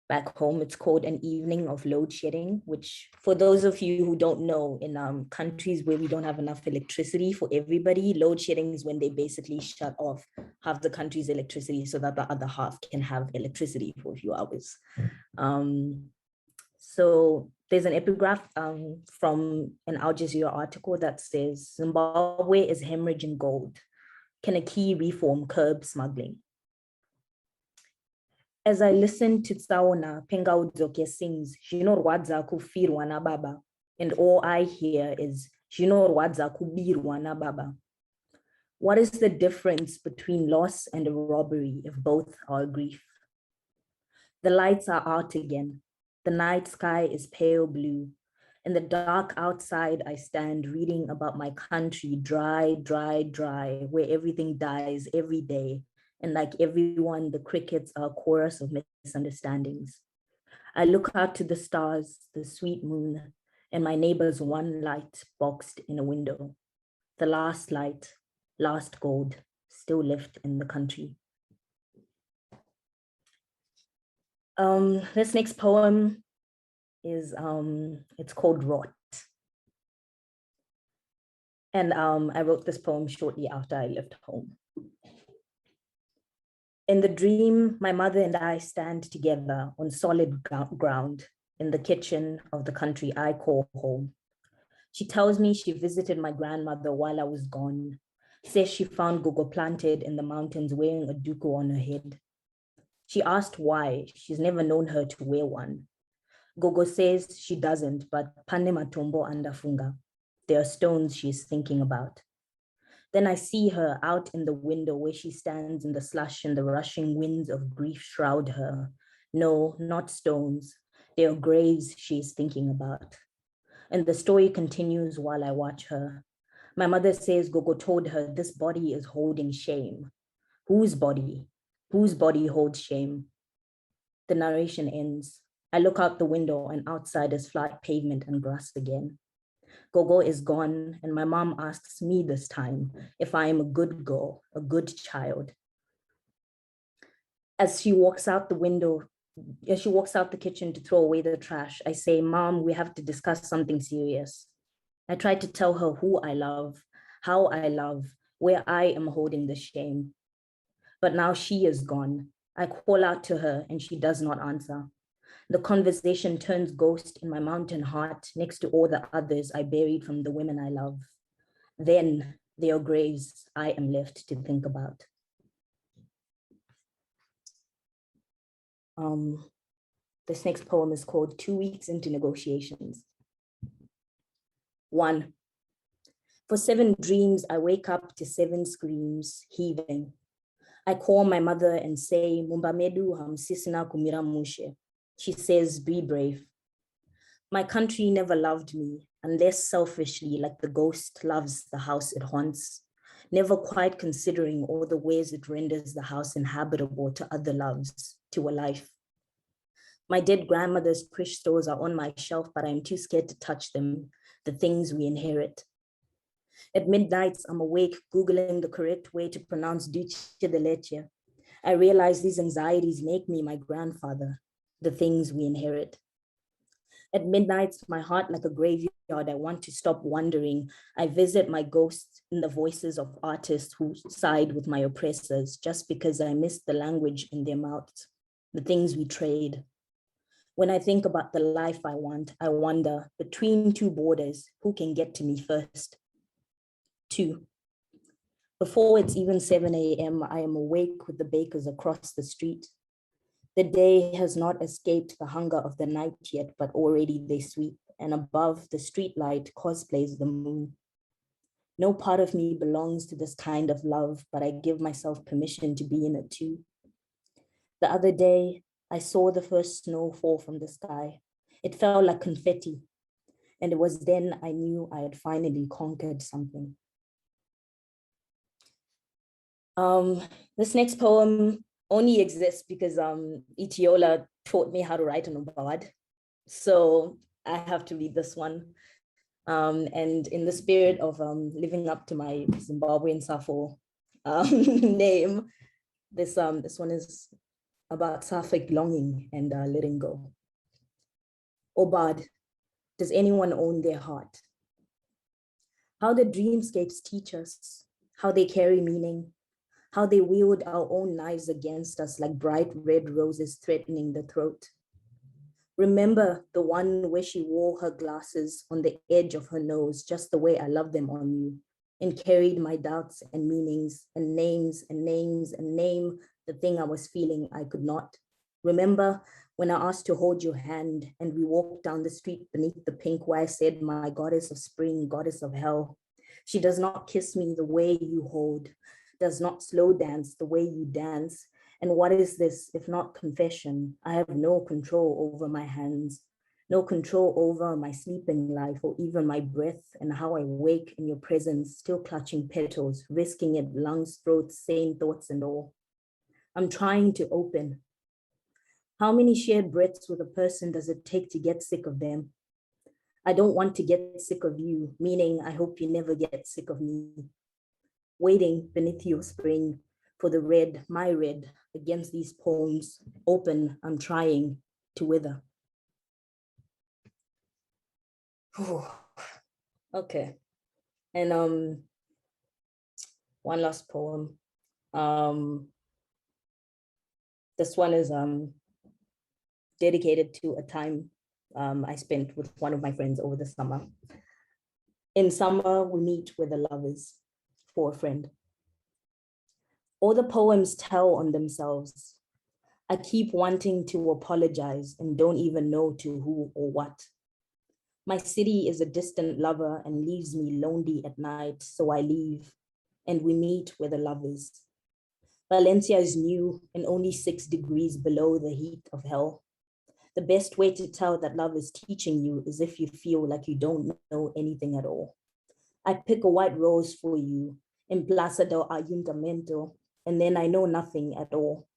back home. It's called An Evening of Load Shedding, which, for those of you who don't know, in countries where we don't have enough electricity for everybody, load shedding is when they basically shut off half the country's electricity so that the other half can have electricity for a few hours. So there's an epigraph from an Al Jazeera article that says, Zimbabwe is hemorrhaging gold. Can a key reform curb smuggling? As I listen to Tsaona Pengaudzoke sings, Zvinorwadza kufirwa na baba, and all I hear is Zvinorwadza kubirwa na baba. What is the difference between loss and a robbery if both are grief? The lights are out again. The night sky is pale blue. In the dark outside, I stand reading about my country, dry, dry, dry, where everything dies every day. And like everyone, the crickets are a chorus of misunderstandings. I look out to the stars, the sweet moon, and my neighbor's one light boxed in a window. The last light, last gold, still left in the country. This next poem is, it's called Rot. And I wrote this poem shortly after I left home. In the dream, my mother and I stand together on solid ground in the kitchen of the country I call home. She tells me she visited my grandmother while I was gone, says she found Gogo planted in the mountains wearing a duku on her head. She asked why, she's never known her to wear one. Gogo says she doesn't, but Pane Matombo andafunga. There are stones she's thinking about. Then I see her out in the window where she stands in the slush and the rushing winds of grief shroud her. No, not stones. They are graves she is thinking about. And the story continues while I watch her. My mother says Gogo told her this body is holding shame. Whose body? Whose body holds shame? The narration ends. I look out the window and outside is flat pavement and grass again. Gogo is gone, and my mom asks me this time if I am a good girl, a good child. As she walks out the window, as she walks out the kitchen to throw away the trash, I say, Mom, we have to discuss something serious. I try to tell her who I love, how I love, where I am holding the shame. But now she is gone. I call out to her and she does not answer. The conversation turns ghost in my mountain heart next to all the others I buried from the women I love. Then their graves I am left to think about. This next poem is called 2 Weeks into Negotiations. 1. For 7 dreams, I wake up to 7 screams, heaving. I call my mother and say, Mumbamedu hamsisina kumira mushe. She says, be brave. My country never loved me, unless selfishly, like the ghost loves the house it haunts, never quite considering all the ways it renders the house inhabitable to other loves, to a life. My dead grandmother's krish stores are on my shelf, but I'm too scared to touch them, the things we inherit. At midnights, I'm awake, Googling the correct way to pronounce Duce de Leche. I realize these anxieties make me my grandfather, the things we inherit. At midnights, my heart like a graveyard, I want to stop wondering. I visit my ghosts in the voices of artists who side with my oppressors just because I miss the language in their mouths, the things we trade. When I think about the life I want, I wonder, between 2 borders, who can get to me first? 2. Before it's even 7 a.m., I am awake with the bakers across the street. The day has not escaped the hunger of the night yet, but already they sweep, and above the streetlight cosplays the moon. No part of me belongs to this kind of love, but I give myself permission to be in it too. The other day, I saw the first snow fall from the sky. It fell like confetti, and it was then I knew I had finally conquered something. This next poem only exists because Yola taught me how to write an BOAAT. So I have to read this one. And in the spirit of living up to my Zimbabwean Sappho name, this one is about Sapphic longing and letting go. Obad, does anyone own their heart? How the dreamscapes teach us, how they carry meaning, how they wield our own knives against us like bright red roses threatening the throat. Remember the one where she wore her glasses on the edge of her nose, just the way I love them on you, and carried my doubts and meanings and names and names and name the thing I was feeling I could not. Remember when I asked to hold your hand and we walked down the street beneath the pink where I said, my goddess of spring, goddess of hell. She does not kiss me the way you hold, does not slow dance the way you dance. And what is this if not confession? I have no control over my hands, no control over my sleeping life or even my breath and how I wake in your presence, still clutching petals, risking it, lungs, throats, sane thoughts and all. I'm trying to open. How many shared breaths with a person does it take to get sick of them? I don't want to get sick of you, meaning I hope you never get sick of me. Waiting beneath your spring for the red, my red, against these poems. Open, I'm trying to wither. Okay. And one last poem. This one is dedicated to a time I spent with one of my friends over the summer. In summer, we meet where the love is for a friend. All the poems tell on themselves. I keep wanting to apologize and don't even know to who or what. My city is a distant lover and leaves me lonely at night, so I leave and we meet where the love is. Valencia is new and only 6 degrees below the heat of hell. The best way to tell that love is teaching you is if you feel like you don't know anything at all. I pick a white rose for you in Plaza del Ayuntamiento, and then I know nothing at all,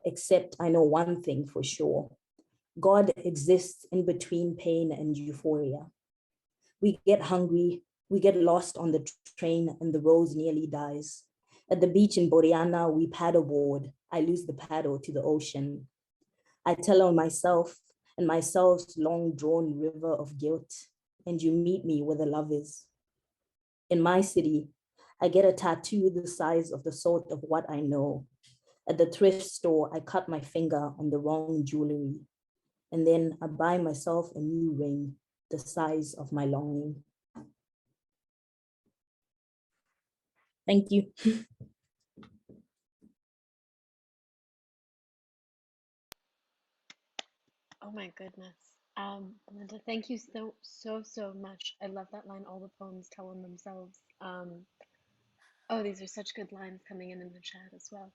except I know one thing for sure. God exists in between pain and euphoria. We get hungry, we get lost on the train and the rose nearly dies. At the beach in Boriana, we paddleboard. I lose the paddle to the ocean. I tell on myself and myself's long drawn river of guilt, and you meet me where the love is. In my city, I get a tattoo the size of the salt of what I know. At the thrift store, I cut my finger on the wrong jewelry. And then I buy myself a new ring, the size of my longing. Thank you. Oh my goodness. Belinda, thank you so much. I love that line, all the poems tell on themselves. Oh, these are such good lines coming in the chat as well.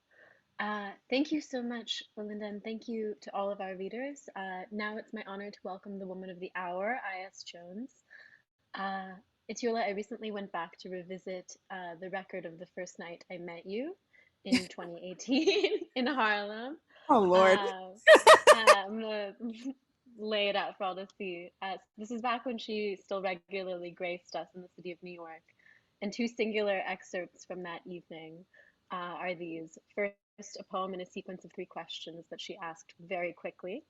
Thank you so much, Belinda, and thank you to all of our readers. Now it's my honor to welcome the woman of the hour, I.S. Jones. Itiola, I recently went back to revisit the record of the first night I met you in 2018 in Harlem. Oh, Lord. I'm gonna lay it out for all to see. This is back when she still regularly graced us in the city of New York. And 2 singular excerpts from that evening are these. First, a poem in a sequence of 3 questions that she asked very quickly.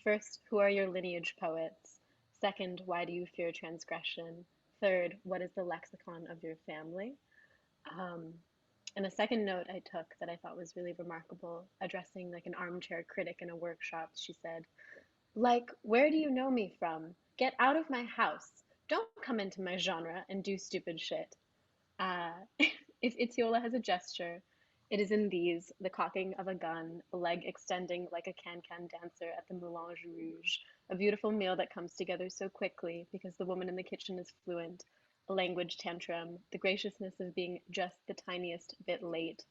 First, who are your lineage poets? Second, why do you fear transgression? Third, what is the lexicon of your family? And a second note I took that I thought was really remarkable, addressing like an armchair critic in a workshop, she said, like, where do you know me from? Get out of my house. Don't come into my genre and do stupid shit. If Itiola has a gesture, it is in these: the cocking of a gun, a leg extending like a can-can dancer at the Moulin Rouge, a beautiful meal that comes together so quickly because the woman in the kitchen is fluent, a language tantrum, the graciousness of being just the tiniest bit late.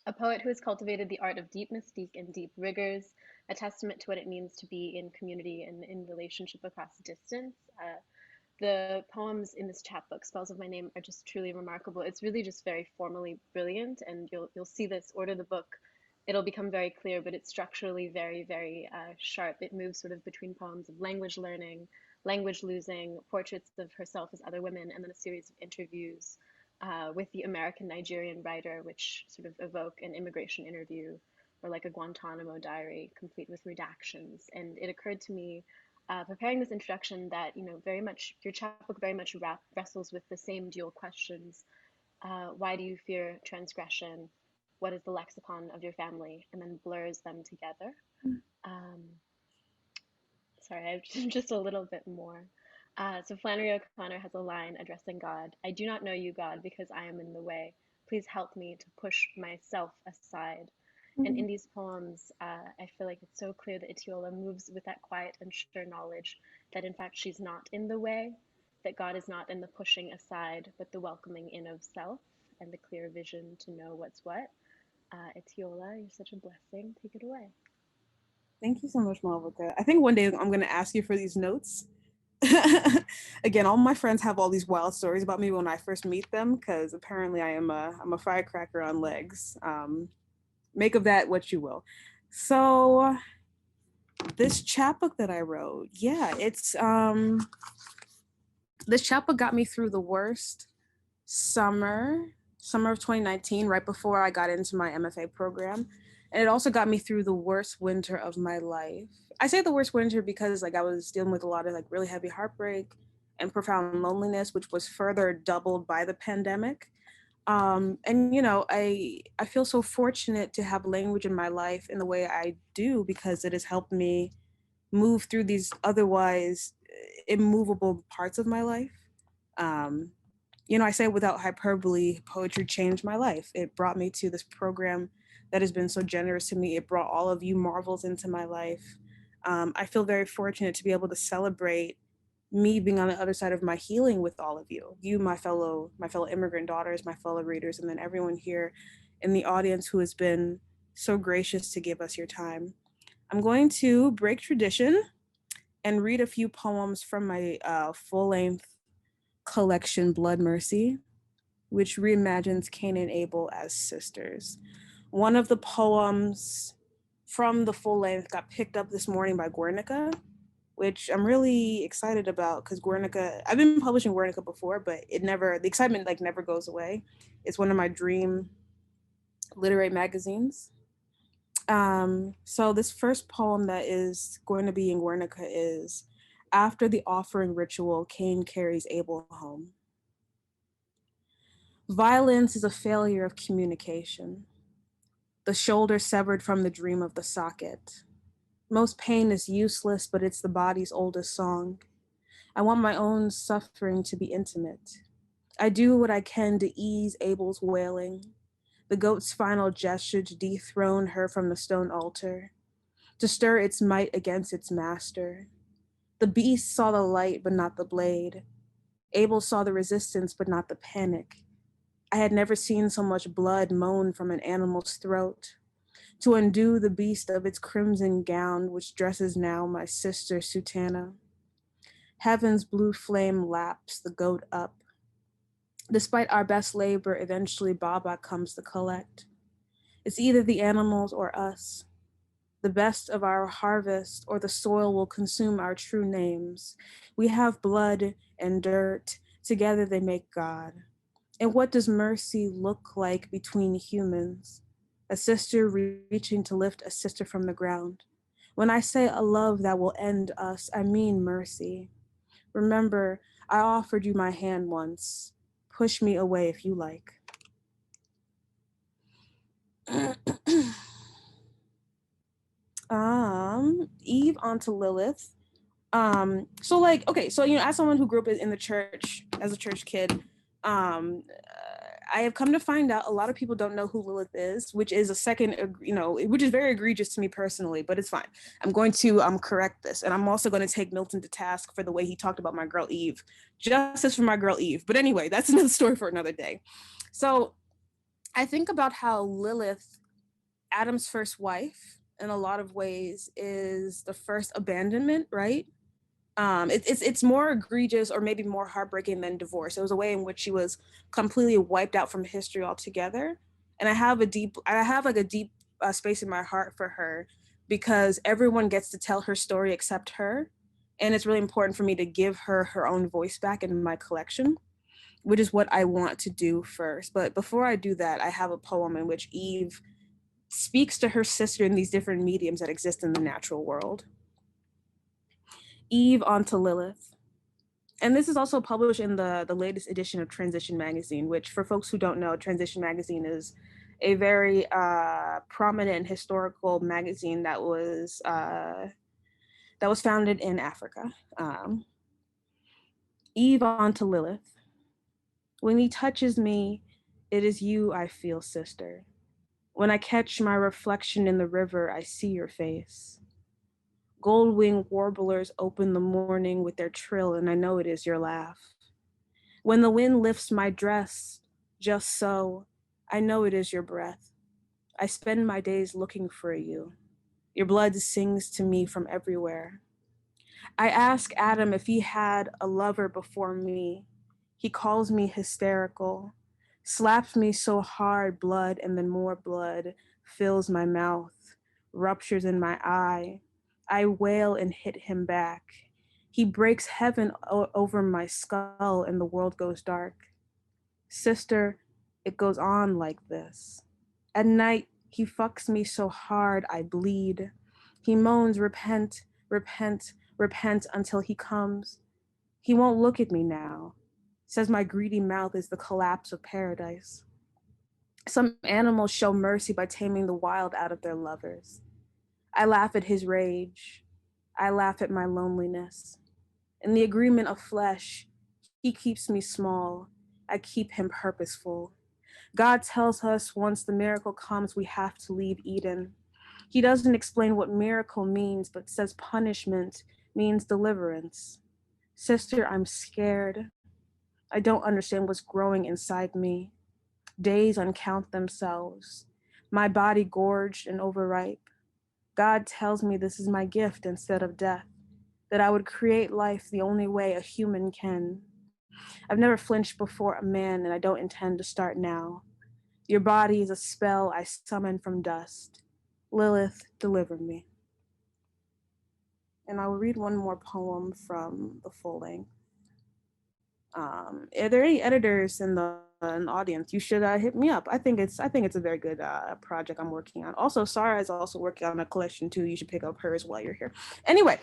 A poet who has cultivated the art of deep mystique and deep rigors, a testament to what it means to be in community and in relationship across distance. The poems in this chapbook, Spells of My Name, are just truly remarkable. It's really just very formally brilliant, and you'll see this. Order the book, it'll become very clear, but it's structurally very, very sharp. It moves sort of between poems of language learning, language losing, portraits of herself as other women, and then a series of interviews with the American Nigerian writer, which sort of evoke an immigration interview or like a Guantanamo diary, complete with redactions. And it occurred to me, preparing this introduction, that very much your chapbook very much wrestles with the same dual questions. Why do you fear transgression? What is the lexicon of your family? And then blurs them together. Sorry, I've just a little bit more. So Flannery O'Connor has a line addressing God: I do not know you, God, because I am in the way. Please help me to push myself aside. And in these poems, I feel like it's so clear that Itiola moves with that quiet and sure knowledge that in fact she's not in the way, that God is not in the pushing aside, but the welcoming in of self and the clear vision to know what's what. Itiola, you're such a blessing. Take it away. Thank you so much, Malvika. I think one day I'm going to ask you for these notes. Again, all my friends have all these wild stories about me when I first meet them, because apparently I'm a firecracker on legs. Make of that what you will. So this chapbook that I wrote, it's this chapbook got me through the worst summer of 2019, right before I got into my MFA program. And it also got me through the worst winter of my life. I say the worst winter because I was dealing with a lot of really heavy heartbreak and profound loneliness, which was further doubled by the pandemic. And I feel so fortunate to have language in my life in the way I do, because it has helped me move through these otherwise immovable parts of my life. I say without hyperbole, poetry changed my life. It brought me to this program that has been so generous to me. It brought all of you marvels into my life. I feel very fortunate to be able to celebrate me being on the other side of my healing with all of you, my fellow immigrant daughters, my fellow readers, and then everyone here in the audience who has been so gracious to give us your time. I'm going to break tradition and read a few poems from my full-length collection, Blood Mercy, which reimagines Cain and Abel as sisters. One of the poems from the full length got picked up this morning by Guernica, which I'm really excited about, because Guernica, I've been publishing Guernica before, but the excitement never goes away. It's one of my dream literary magazines. So this first poem that is going to be in Guernica is: After the offering ritual, Cain carries Abel home. Violence is a failure of communication. The shoulder severed from the dream of the socket. Most pain is useless, but it's the body's oldest song. I want my own suffering to be intimate. I do what I can to ease Abel's wailing, the goat's final gesture to dethrone her from the stone altar, to stir its might against its master. The beast saw the light, but not the blade. Abel saw the resistance, but not the panic. I had never seen so much blood moan from an animal's throat. To undo the beast of its crimson gown, which dresses now my sister Sutana. Heaven's blue flame laps the goat up. Despite our best labor, eventually Baba comes to collect. It's either the animals or us. The best of our harvest or the soil will consume our true names. We have blood and dirt. Together they make God. And what does mercy look like between humans? A sister reaching to lift a sister from the ground. When I say a love that will end us, I mean mercy. Remember, I offered you my hand once. Push me away if you like. Eve onto Lilith. So as someone who grew up in the church as a church kid, I have come to find out a lot of people don't know who Lilith is, which is a second, which is very egregious to me personally, but it's fine. I'm going to correct this. And I'm also going to take Milton to task for the way he talked about my girl Eve. Justice for my girl Eve. But anyway, that's another story for another day. So I think about how Lilith, Adam's first wife, in a lot of ways is the first abandonment, right? It's more egregious or maybe more heartbreaking than divorce. It was a way in which she was completely wiped out from history altogether. And I have a deep space in my heart for her because everyone gets to tell her story except her. And it's really important for me to give her her own voice back in my collection, which is what I want to do first. But before I do that, I have a poem in which Eve speaks to her sister in these different mediums that exist in the natural world. Eve onto Lilith. And this is also published in the latest edition of Transition Magazine, which for folks who don't know, Transition Magazine is a very prominent historical magazine that was founded in Africa. Eve onto Lilith. When he touches me, it is you I feel, sister. When I catch my reflection in the river, I see your face. Gold-winged warblers open the morning with their trill, and I know it is your laugh. When the wind lifts my dress, just so, I know it is your breath. I spend my days looking for you. Your blood sings to me from everywhere. I ask Adam if he had a lover before me. He calls me hysterical, slaps me so hard, blood and then more blood fills my mouth, ruptures in my eye. I wail and hit him back. He breaks heaven over my skull and the world goes dark. Sister, it goes on like this. At night, he fucks me so hard I bleed. He moans, repent, repent, repent until he comes. He won't look at me now. Says my greedy mouth is the collapse of paradise. Some animals show mercy by taming the wild out of their lovers. I laugh at his rage. I laugh at my loneliness. In the agreement of flesh, he keeps me small. I keep him purposeful. God tells us once the miracle comes, we have to leave Eden. He doesn't explain what miracle means, but says punishment means deliverance. Sister, I'm scared. I don't understand what's growing inside me. Days uncount themselves. My body gorged and overripe. God tells me this is my gift instead of death, that I would create life the only way a human can. I've never flinched before a man, and I don't intend to start now. Your body is a spell I summon from dust. Lilith, deliver me. And I will read one more poem from the full length. Are there any editors in the audience? You should hit me up. I think it's a very good project I'm working on. Also, Sarah is also working on a collection too. You should pick up hers while you're here. Anyway,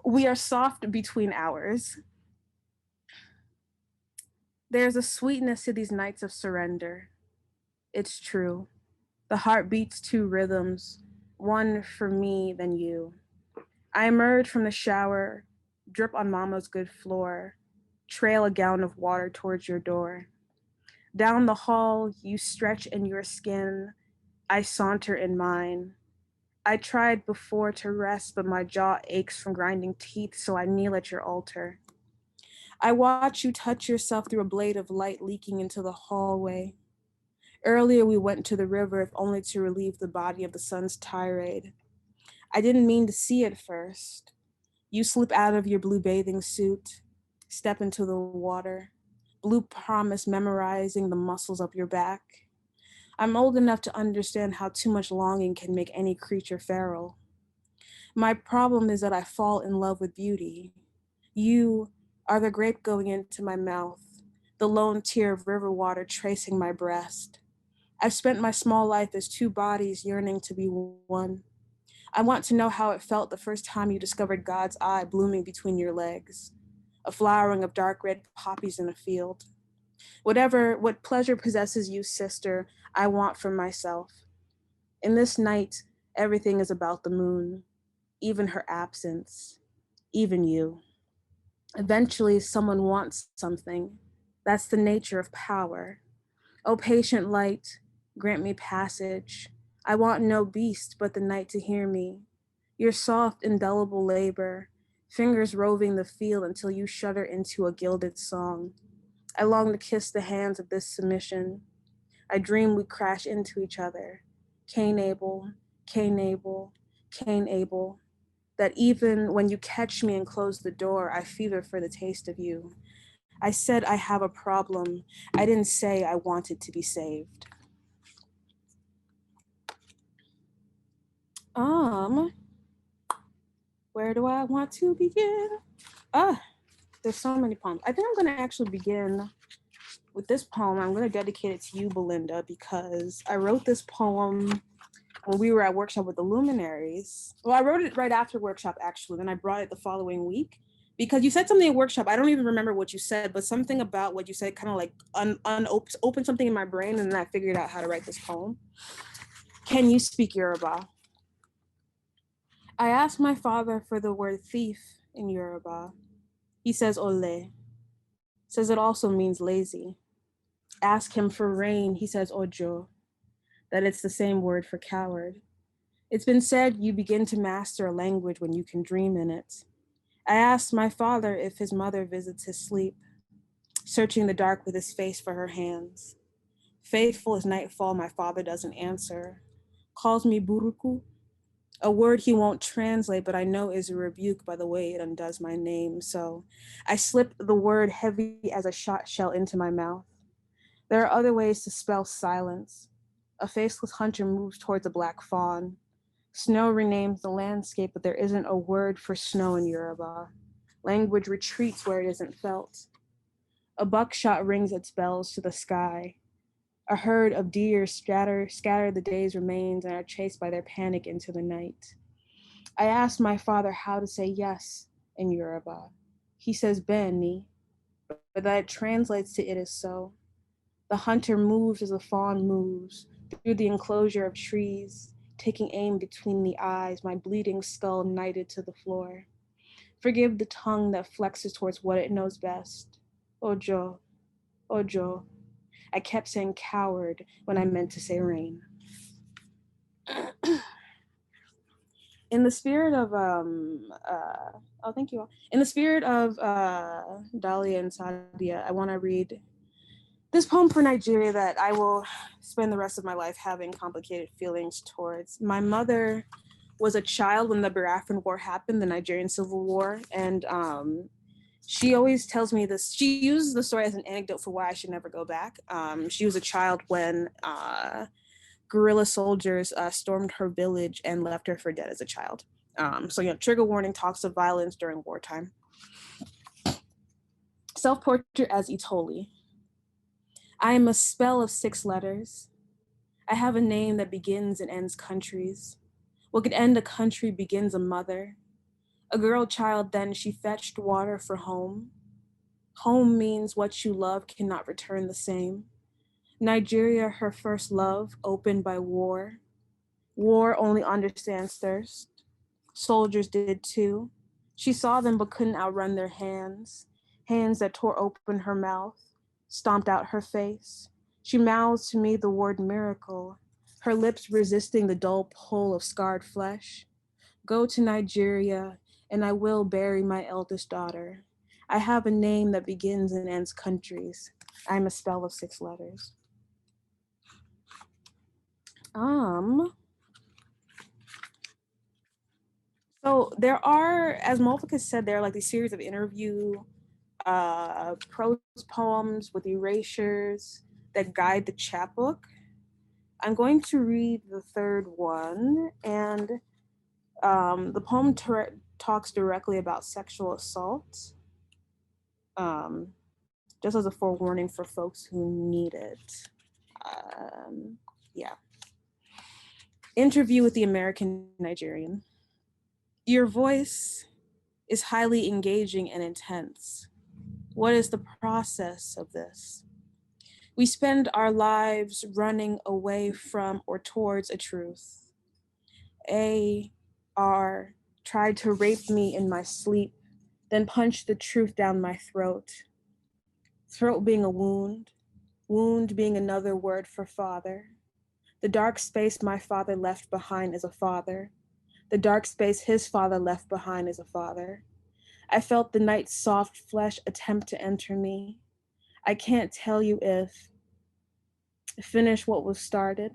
we are soft between hours. There's a sweetness to these nights of surrender. It's true. The heart beats two rhythms, one for me, then you. I emerge from the shower, drip on mama's good floor, trail a gallon of water towards your door. Down the hall, you stretch in your skin, I saunter in mine. I tried before to rest, but my jaw aches from grinding teeth, so I kneel at your altar. I watch you touch yourself through a blade of light leaking into the hallway. Earlier, we went to the river, if only to relieve the body of the sun's tirade. I didn't mean to see it first. You slip out of your blue bathing suit, step into the water, blue promise memorizing the muscles of your back. I'm old enough to understand how too much longing can make any creature feral. My problem is that I fall in love with beauty. You are the grape going into my mouth, the lone tear of river water tracing my breast. I've spent my small life as two bodies yearning to be one. I want to know how it felt the first time you discovered God's eye blooming between your legs, a flowering of dark red poppies in a field. What pleasure possesses you, sister, I want for myself. In this night, everything is about the moon, even her absence, even you. Eventually, someone wants something. That's the nature of power. O patient light, grant me passage. I want no beast but the night to hear me. Your soft, indelible labor, fingers roving the field until you shudder into a gilded song. I long to kiss the hands of this submission. I dream we crash into each other. Cain Abel, Cain Abel, Cain Abel. That even when you catch me and close the door, I fever for the taste of you. I said I have a problem. I didn't say I wanted to be saved. Where do I want to begin? There's so many poems. I think I'm gonna actually begin with this poem. I'm gonna dedicate it to you, Belinda, because I wrote this poem when we were at workshop with the luminaries. Well, I wrote it right after workshop, actually. Then I brought it the following week because you said something at workshop. I don't even remember what you said, but something about what you said kind of like opened something in my brain, and then I figured out how to write this poem. Can you speak Yoruba? I asked my father for the word thief in Yoruba. He says ole, says it also means lazy. Ask him for rain, he says ojo, that it's the same word for coward. It's been said you begin to master a language when you can dream in it. I asked my father if his mother visits his sleep, searching the dark with his face for her hands. Faithful as nightfall, my father doesn't answer, calls me buruku, a word he won't translate, but I know is a rebuke by the way it undoes my name. So I slip the word heavy as a shot shell into my mouth. There are other ways to spell silence. A faceless hunter moves towards a black fawn. Snow renames the landscape, but there isn't a word for snow in Yoruba. Language retreats where it isn't felt. A buckshot rings its bells to the sky. A herd of deer scatter the day's remains and are chased by their panic into the night. I asked my father how to say yes in Yoruba. He says beni, but that translates to it is so. The hunter moves as the fawn moves through the enclosure of trees, taking aim between the eyes, my bleeding skull knighted to the floor. Forgive the tongue that flexes towards what it knows best. Ojo, ojo. I kept saying coward when I meant to say rain. In the spirit of, thank you all. In the spirit of Dalia and Sadia, I want to read this poem for Nigeria that I will spend the rest of my life having complicated feelings towards. My mother was a child when the Biafran War happened, the Nigerian Civil War, and she always tells me this. She uses the story as an anecdote for why I should never go back. She was a child when guerrilla soldiers stormed her village and left her for dead as a child. So, trigger warning, talks of violence during wartime. Self-portrait as Itoli. I am a spell of 6 letters. I have a name that begins and ends countries. What could end a country begins a mother. A girl child then, she fetched water for home. Home means what you love cannot return the same. Nigeria, her first love, opened by war. War only understands thirst. Soldiers did too. She saw them but couldn't outrun their hands. Hands that tore open her mouth, stomped out her face. She mouths to me the word miracle, her lips resisting the dull pull of scarred flesh. Go to Nigeria, and I will bury my eldest daughter. I have a name that begins and ends countries. I'm a spell of 6 letters. So there are, as Molvika said, there are like these series of interview prose poems with erasures that guide the chapbook. I'm going to read the 3rd one, and the poem talks directly about sexual assault, just as a forewarning for folks who need it. Interview with the American Nigerian. Your voice is highly engaging and intense. What is the process of this? We spend our lives running away from or towards a truth. A.R. tried to rape me in my sleep, then punched the truth down my throat. Throat being a wound, wound being another word for father. The dark space my father left behind as a father. The dark space his father left behind as a father. I felt the night's soft flesh attempt to enter me. I can't tell you if finish what was started.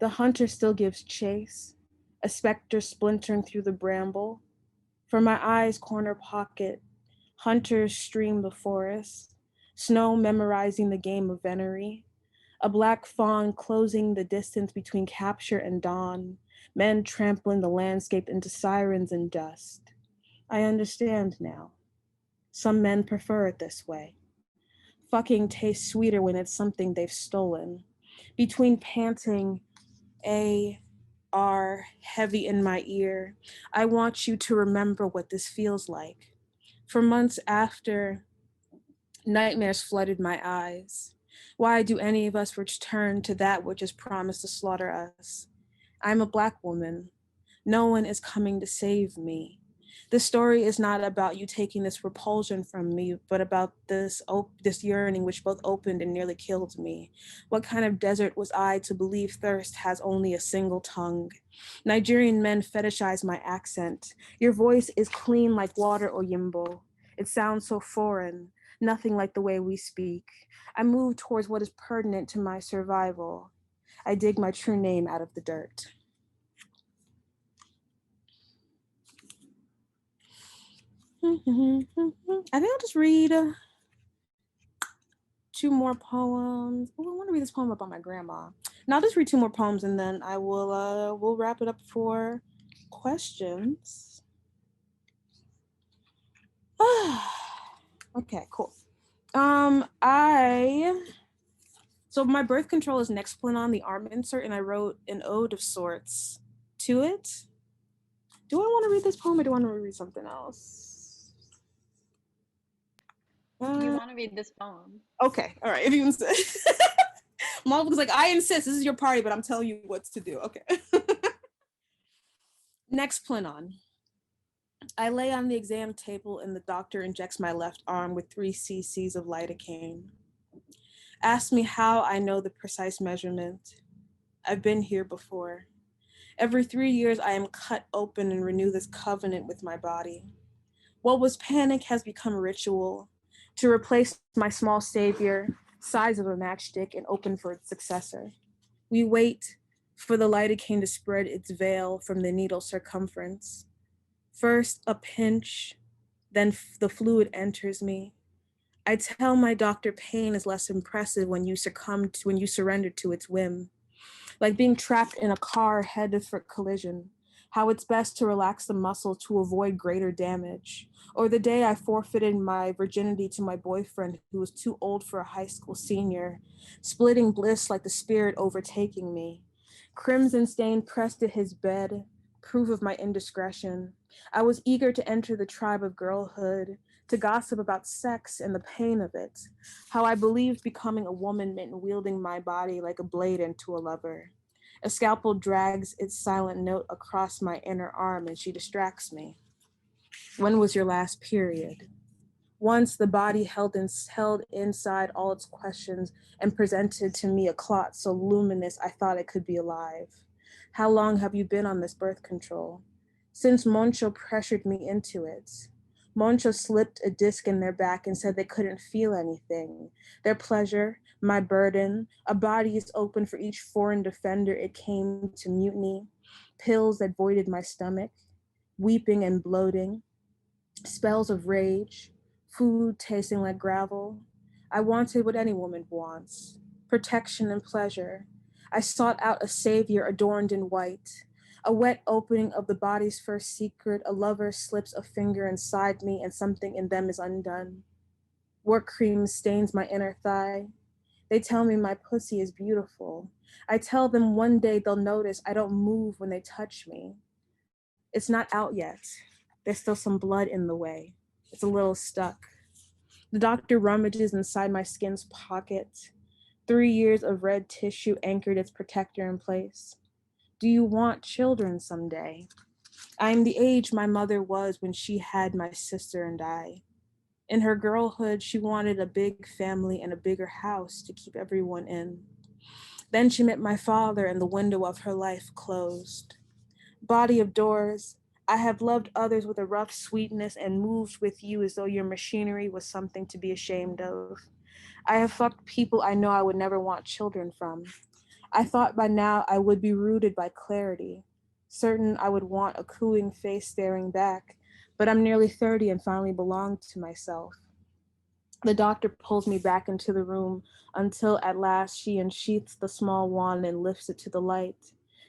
The hunter still gives chase, a specter splintering through the bramble. From my eye's corner pocket, hunters stream before us, snow memorizing the game of venery, a black fawn closing the distance between capture and dawn, men trampling the landscape into sirens and dust. I understand now. Some men prefer it this way. Fucking tastes sweeter when it's something they've stolen. Between panting, are heavy in my ear. I want you to remember what this feels like. For months after, nightmares flooded my eyes. Why do any of us return to that which is promised to slaughter us? I'm a Black woman. No one is coming to save me. This story is not about you taking this repulsion from me, but about this yearning which both opened and nearly killed me. What kind of desert was I to believe thirst has only a single tongue? Nigerian men fetishize my accent. Your voice is clean like water, Oyimbo. It sounds so foreign, nothing like the way we speak. I move towards what is pertinent to my survival. I dig my true name out of the dirt. I think I'll just read 2 more poems. Oh, I want to read this poem about my grandma. Now I'll just read 2 more poems and then I will we'll wrap it up for questions. Okay, cool. So my birth control is Nexplanon, the arm insert, and I wrote an ode of sorts to it. Do I want to read this poem or do I want to read something else? You want to read this poem? Okay, all right, if you insist. Mom was like, I insist, this is your party, but I'm telling you what to do. Okay. Nexplanon. I lay on the exam table and the doctor injects my left arm with 3 cc's of lidocaine. Ask me how I know the precise measurement. I've been here before. Every 3 years, I am cut open and renew this covenant with my body. What was panic has become ritual. To replace my small savior, size of a matchstick, and open for its successor. We wait for the lidocaine to spread its veil from the needle's circumference. First, a pinch, then the fluid enters me. I tell my doctor pain is less impressive when you surrender to its whim. Like being trapped in a car headed for collision, how it's best to relax the muscle to avoid greater damage. Or the day I forfeited my virginity to my boyfriend who was too old for a high school senior, splitting bliss like the spirit overtaking me. Crimson stain pressed to his bed, proof of my indiscretion. I was eager to enter the tribe of girlhood, to gossip about sex and the pain of it, how I believed becoming a woman meant wielding my body like a blade into a lover. A scalpel drags its silent note across my inner arm and she distracts me. When was your last period? Once the body held inside all its questions and presented to me a clot so luminous I thought it could be alive. How long have you been on this birth control? Since Moncho pressured me into it. Moncho slipped a disc in their back and said they couldn't feel anything. Their pleasure, my burden, a body is open for each foreign defender it came to mutiny, pills that voided my stomach, weeping and bloating, spells of rage, food tasting like gravel. I wanted what any woman wants, protection and pleasure. I sought out a savior adorned in white. A wet opening of the body's first secret, a lover slips a finger inside me and something in them is undone. Work cream stains my inner thigh. They tell me my pussy is beautiful. I tell them one day they'll notice I don't move when they touch me. It's not out yet. There's still some blood in the way. It's a little stuck. The doctor rummages inside my skin's pocket. 3 years of red tissue anchored its protector in place. Do you want children someday? I am the age my mother was when she had my sister and I. In her girlhood, she wanted a big family and a bigger house to keep everyone in. Then she met my father and the window of her life closed. Body of doors, I have loved others with a rough sweetness and moved with you as though your machinery was something to be ashamed of. I have fucked people I know I would never want children from. I thought by now I would be rooted by clarity, certain I would want a cooing face staring back, but I'm nearly 30 and finally belong to myself. The doctor pulls me back into the room until at last she unsheaths the small wand and lifts it to the light.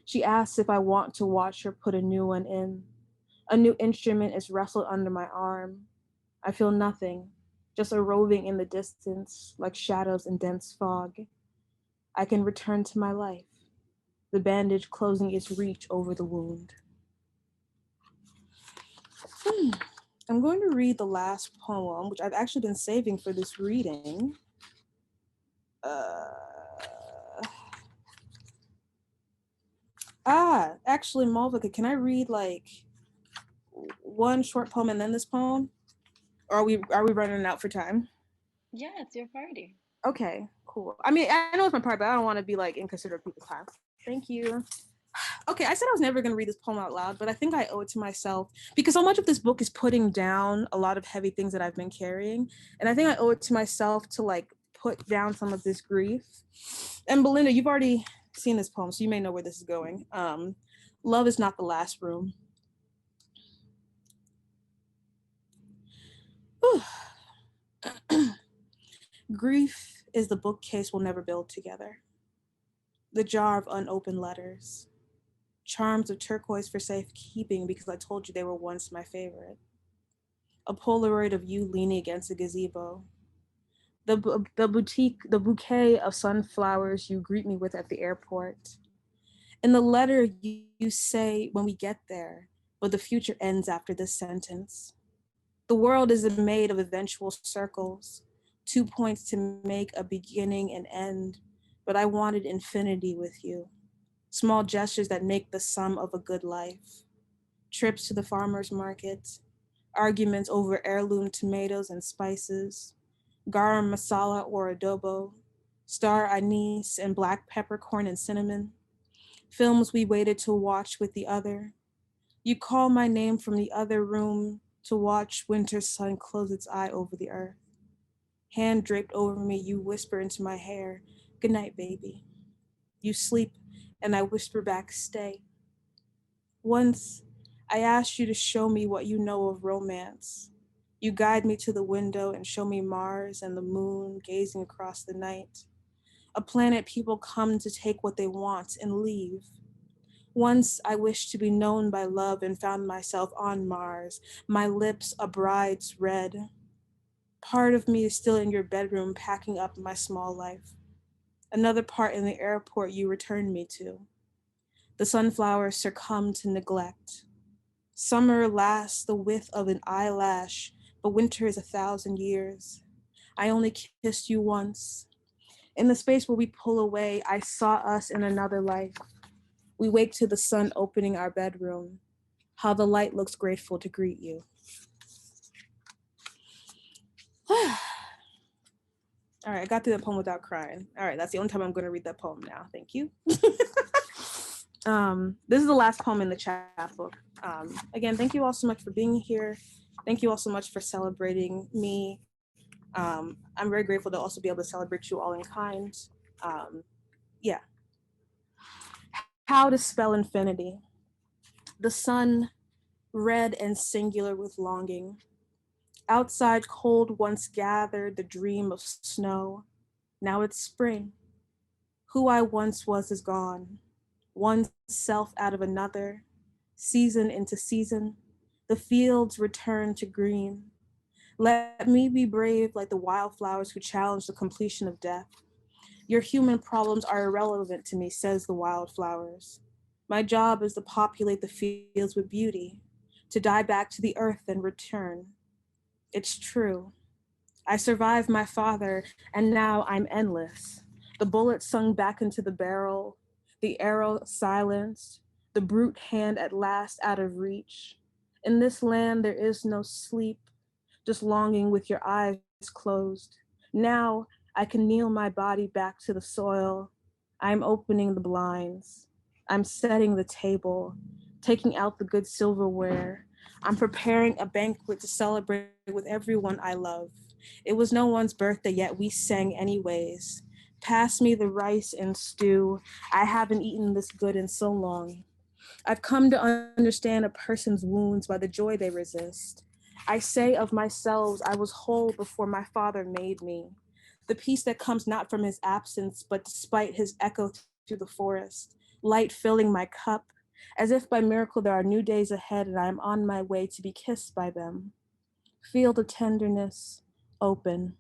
She asks if I want to watch her put a new one in. A new instrument is wrestled under my arm. I feel nothing, just a roving in the distance like shadows in dense fog. I can return to my life, the bandage closing its reach over the wound. I'm going to read the last poem, which I've actually been saving for this reading. Actually, Malvika, can I read like one short poem and then this poem? Or are we running out for time? Yeah, it's your party. Okay, cool. I mean, I know it's my part, but I don't want to be like inconsiderate of people's time. Thank you. Okay, I said I was never going to read this poem out loud, but I think I owe it to myself because so much of this book is putting down a lot of heavy things that I've been carrying. And I think I owe it to myself to like put down some of this grief. And Belinda, you've already seen this poem, so you may know where this is going. Love is not the last room. Grief is the bookcase we'll never build together. The jar of unopened letters. Charms of turquoise for safekeeping because I told you they were once my favorite. A Polaroid of you leaning against a gazebo. The bouquet of sunflowers you greet me with at the airport. In the letter you say when we get there, but the future ends after this sentence. The world is made of eventual circles, 2 points to make a beginning and end, but I wanted infinity with you. Small gestures that make the sum of a good life. Trips to the farmer's market, arguments over heirloom tomatoes and spices, garam masala or adobo, star anise and black peppercorn and cinnamon, films we waited to watch with the other. You call my name from the other room to watch winter's sun close its eye over the earth. Hand draped over me, you whisper into my hair, "Good night, baby." You sleep, and I whisper back, "Stay." Once, I asked you to show me what you know of romance. You guide me to the window and show me Mars and the moon gazing across the night. A planet people come to take what they want and leave. Once I wished to be known by love and found myself on Mars, my lips a bride's red. Part of me is still in your bedroom packing up my small life. Another part in the airport you returned me to. The sunflowers succumb to neglect. Summer lasts the width of an eyelash, but winter is 1,000 years. I only kissed you once. In the space where we pull away, I saw us in another life. We wake to the sun opening our bedroom, how the light looks grateful to greet you. All right, I got through that poem without crying. All right, that's the only time I'm going to read that poem now. Thank you. This is the last poem in the chapbook. Again, thank you all so much for being here. Thank you all so much for celebrating me. I'm very grateful to also be able to celebrate you all in kind. Yeah. How to spell infinity. The sun, red and singular with longing. Outside cold once gathered the dream of snow. Now it's spring. Who I once was is gone. One self out of another. Season into season. The fields return to green. Let me be brave like the wildflowers who challenge the completion of death. Your human problems are irrelevant to me, says the wildflowers. My job is to populate the fields with beauty, to die back to the earth and return. It's true. I survived my father, and now I'm endless. The bullet sung back into the barrel, the arrow silenced, the brute hand at last out of reach. In this land, there is no sleep. just longing with your eyes closed. Now I can kneel my body back to the soil. I'm opening the blinds. I'm setting the table, taking out the good silverware. I'm preparing a banquet to celebrate with everyone I love. It was no one's birthday, yet we sang anyways. Pass me the rice and stew. I haven't eaten this good in so long. I've come to understand a person's wounds by the joy they resist. I say of myself, I was whole before my father made me. The peace that comes not from his absence, but despite his echo through the forest. Light filling my cup, as if by miracle there are new days ahead and I am on my way to be kissed by them. Feel the tenderness, open.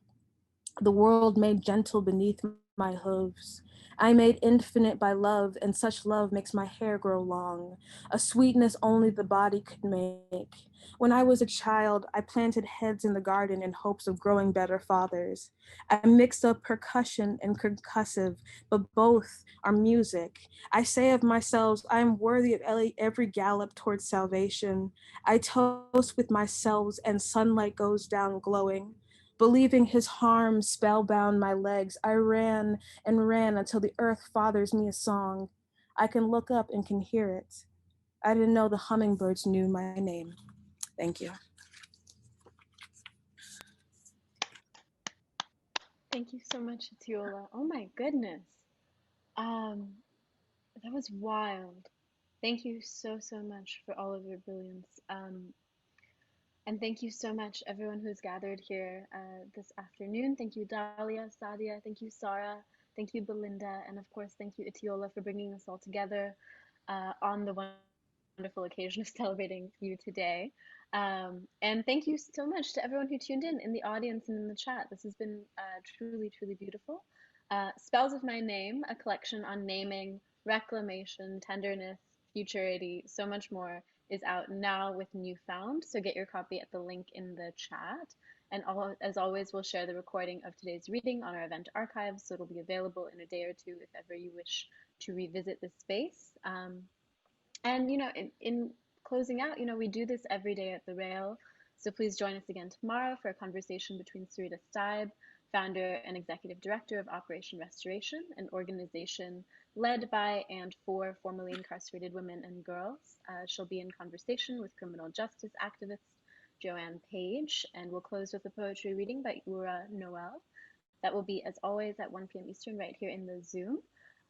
The world made gentle beneath my hooves. I made infinite by love, and such love makes my hair grow long, a sweetness only the body could make. When I was a child, I planted heads in the garden in hopes of growing better fathers. I mixed up percussion and concussive, but both are music. I say of myself, I am worthy of every gallop towards salvation. I toast with myself, and sunlight goes down glowing. Believing his harm spellbound my legs, I ran and ran until the earth fathers me a song. I can look up and can hear it. I didn't know the hummingbirds knew my name. Thank you. Thank you so much, Yola. Oh my goodness. That was wild. Thank you so, so much for all of your brilliance. And thank you so much, everyone who's gathered here this afternoon. Thank you, Dahlia, Sadia. Thank you, Sarah. Thank you, Belinda. And of course, thank you, Yola, for bringing us all together on the wonderful occasion of celebrating you today. And thank you so much to everyone who tuned in the audience and in the chat. This has been truly, truly beautiful. Spells of My Name, a collection on naming, reclamation, tenderness, futurity, so much more, is out now with Newfound. So get your copy at the link in the chat. And as always, we'll share the recording of today's reading on our event archives, so it'll be available in a day or two if ever you wish to revisit this space. And in closing out, we do this every day at the Rail. So please join us again tomorrow for a conversation between Sarita Steib, founder and executive director of Operation Restoration, an organization led by and for formerly incarcerated women and girls. She'll be in conversation with criminal justice activist Joanne Page, and we'll close with a poetry reading by Ura Noel. That will be, as always, at 1 p.m. Eastern right here in the Zoom.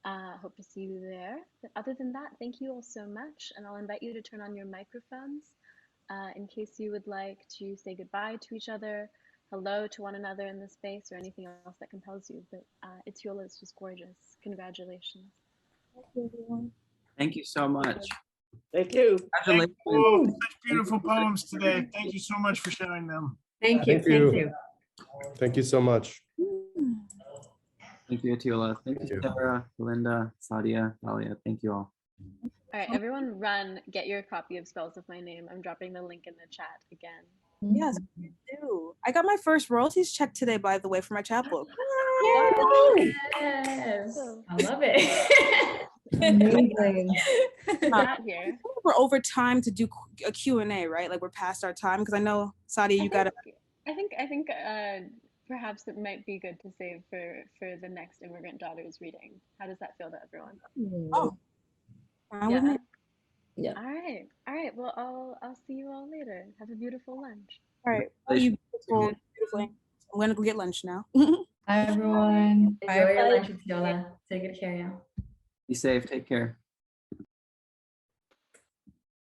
Hope to see you there. But other than that, thank you all so much, and I'll invite you to turn on your microphones in case you would like to say goodbye to each other, hello to one another in the space, or anything else that compels you. But Yola is just gorgeous. Congratulations. Thank you, everyone. Thank you so much. Thank you. Congratulations. Oh, such beautiful poems today. Thank you so much for sharing them. Thank you. Thank you. Thank you so much. Thank you, Yola. Thank you, Sarah, Belinda, Sadia, Dahlia. Thank you all. All right, everyone run, get your copy of Spells of My Name. I'm dropping the link in the chat again. Yes, I do. I got my first royalties check today, by the way, for my chapbook. Yes, I love it. Amazing. Not here. We're over time to do a Q&A, right? Like we're past our time, because I know, Sadia, you got to... I think perhaps it might be good to save for the next Immigrant Daughters reading. How does that feel to everyone? Oh, fine with me. Yeah. All right. Well, I'll see you all later. Have a beautiful lunch. All right. Oh, you beautiful. I'm going to go get lunch now. Hi, everyone. Enjoy your lunch, Yola. Take good care, y'all. Be safe. Take care.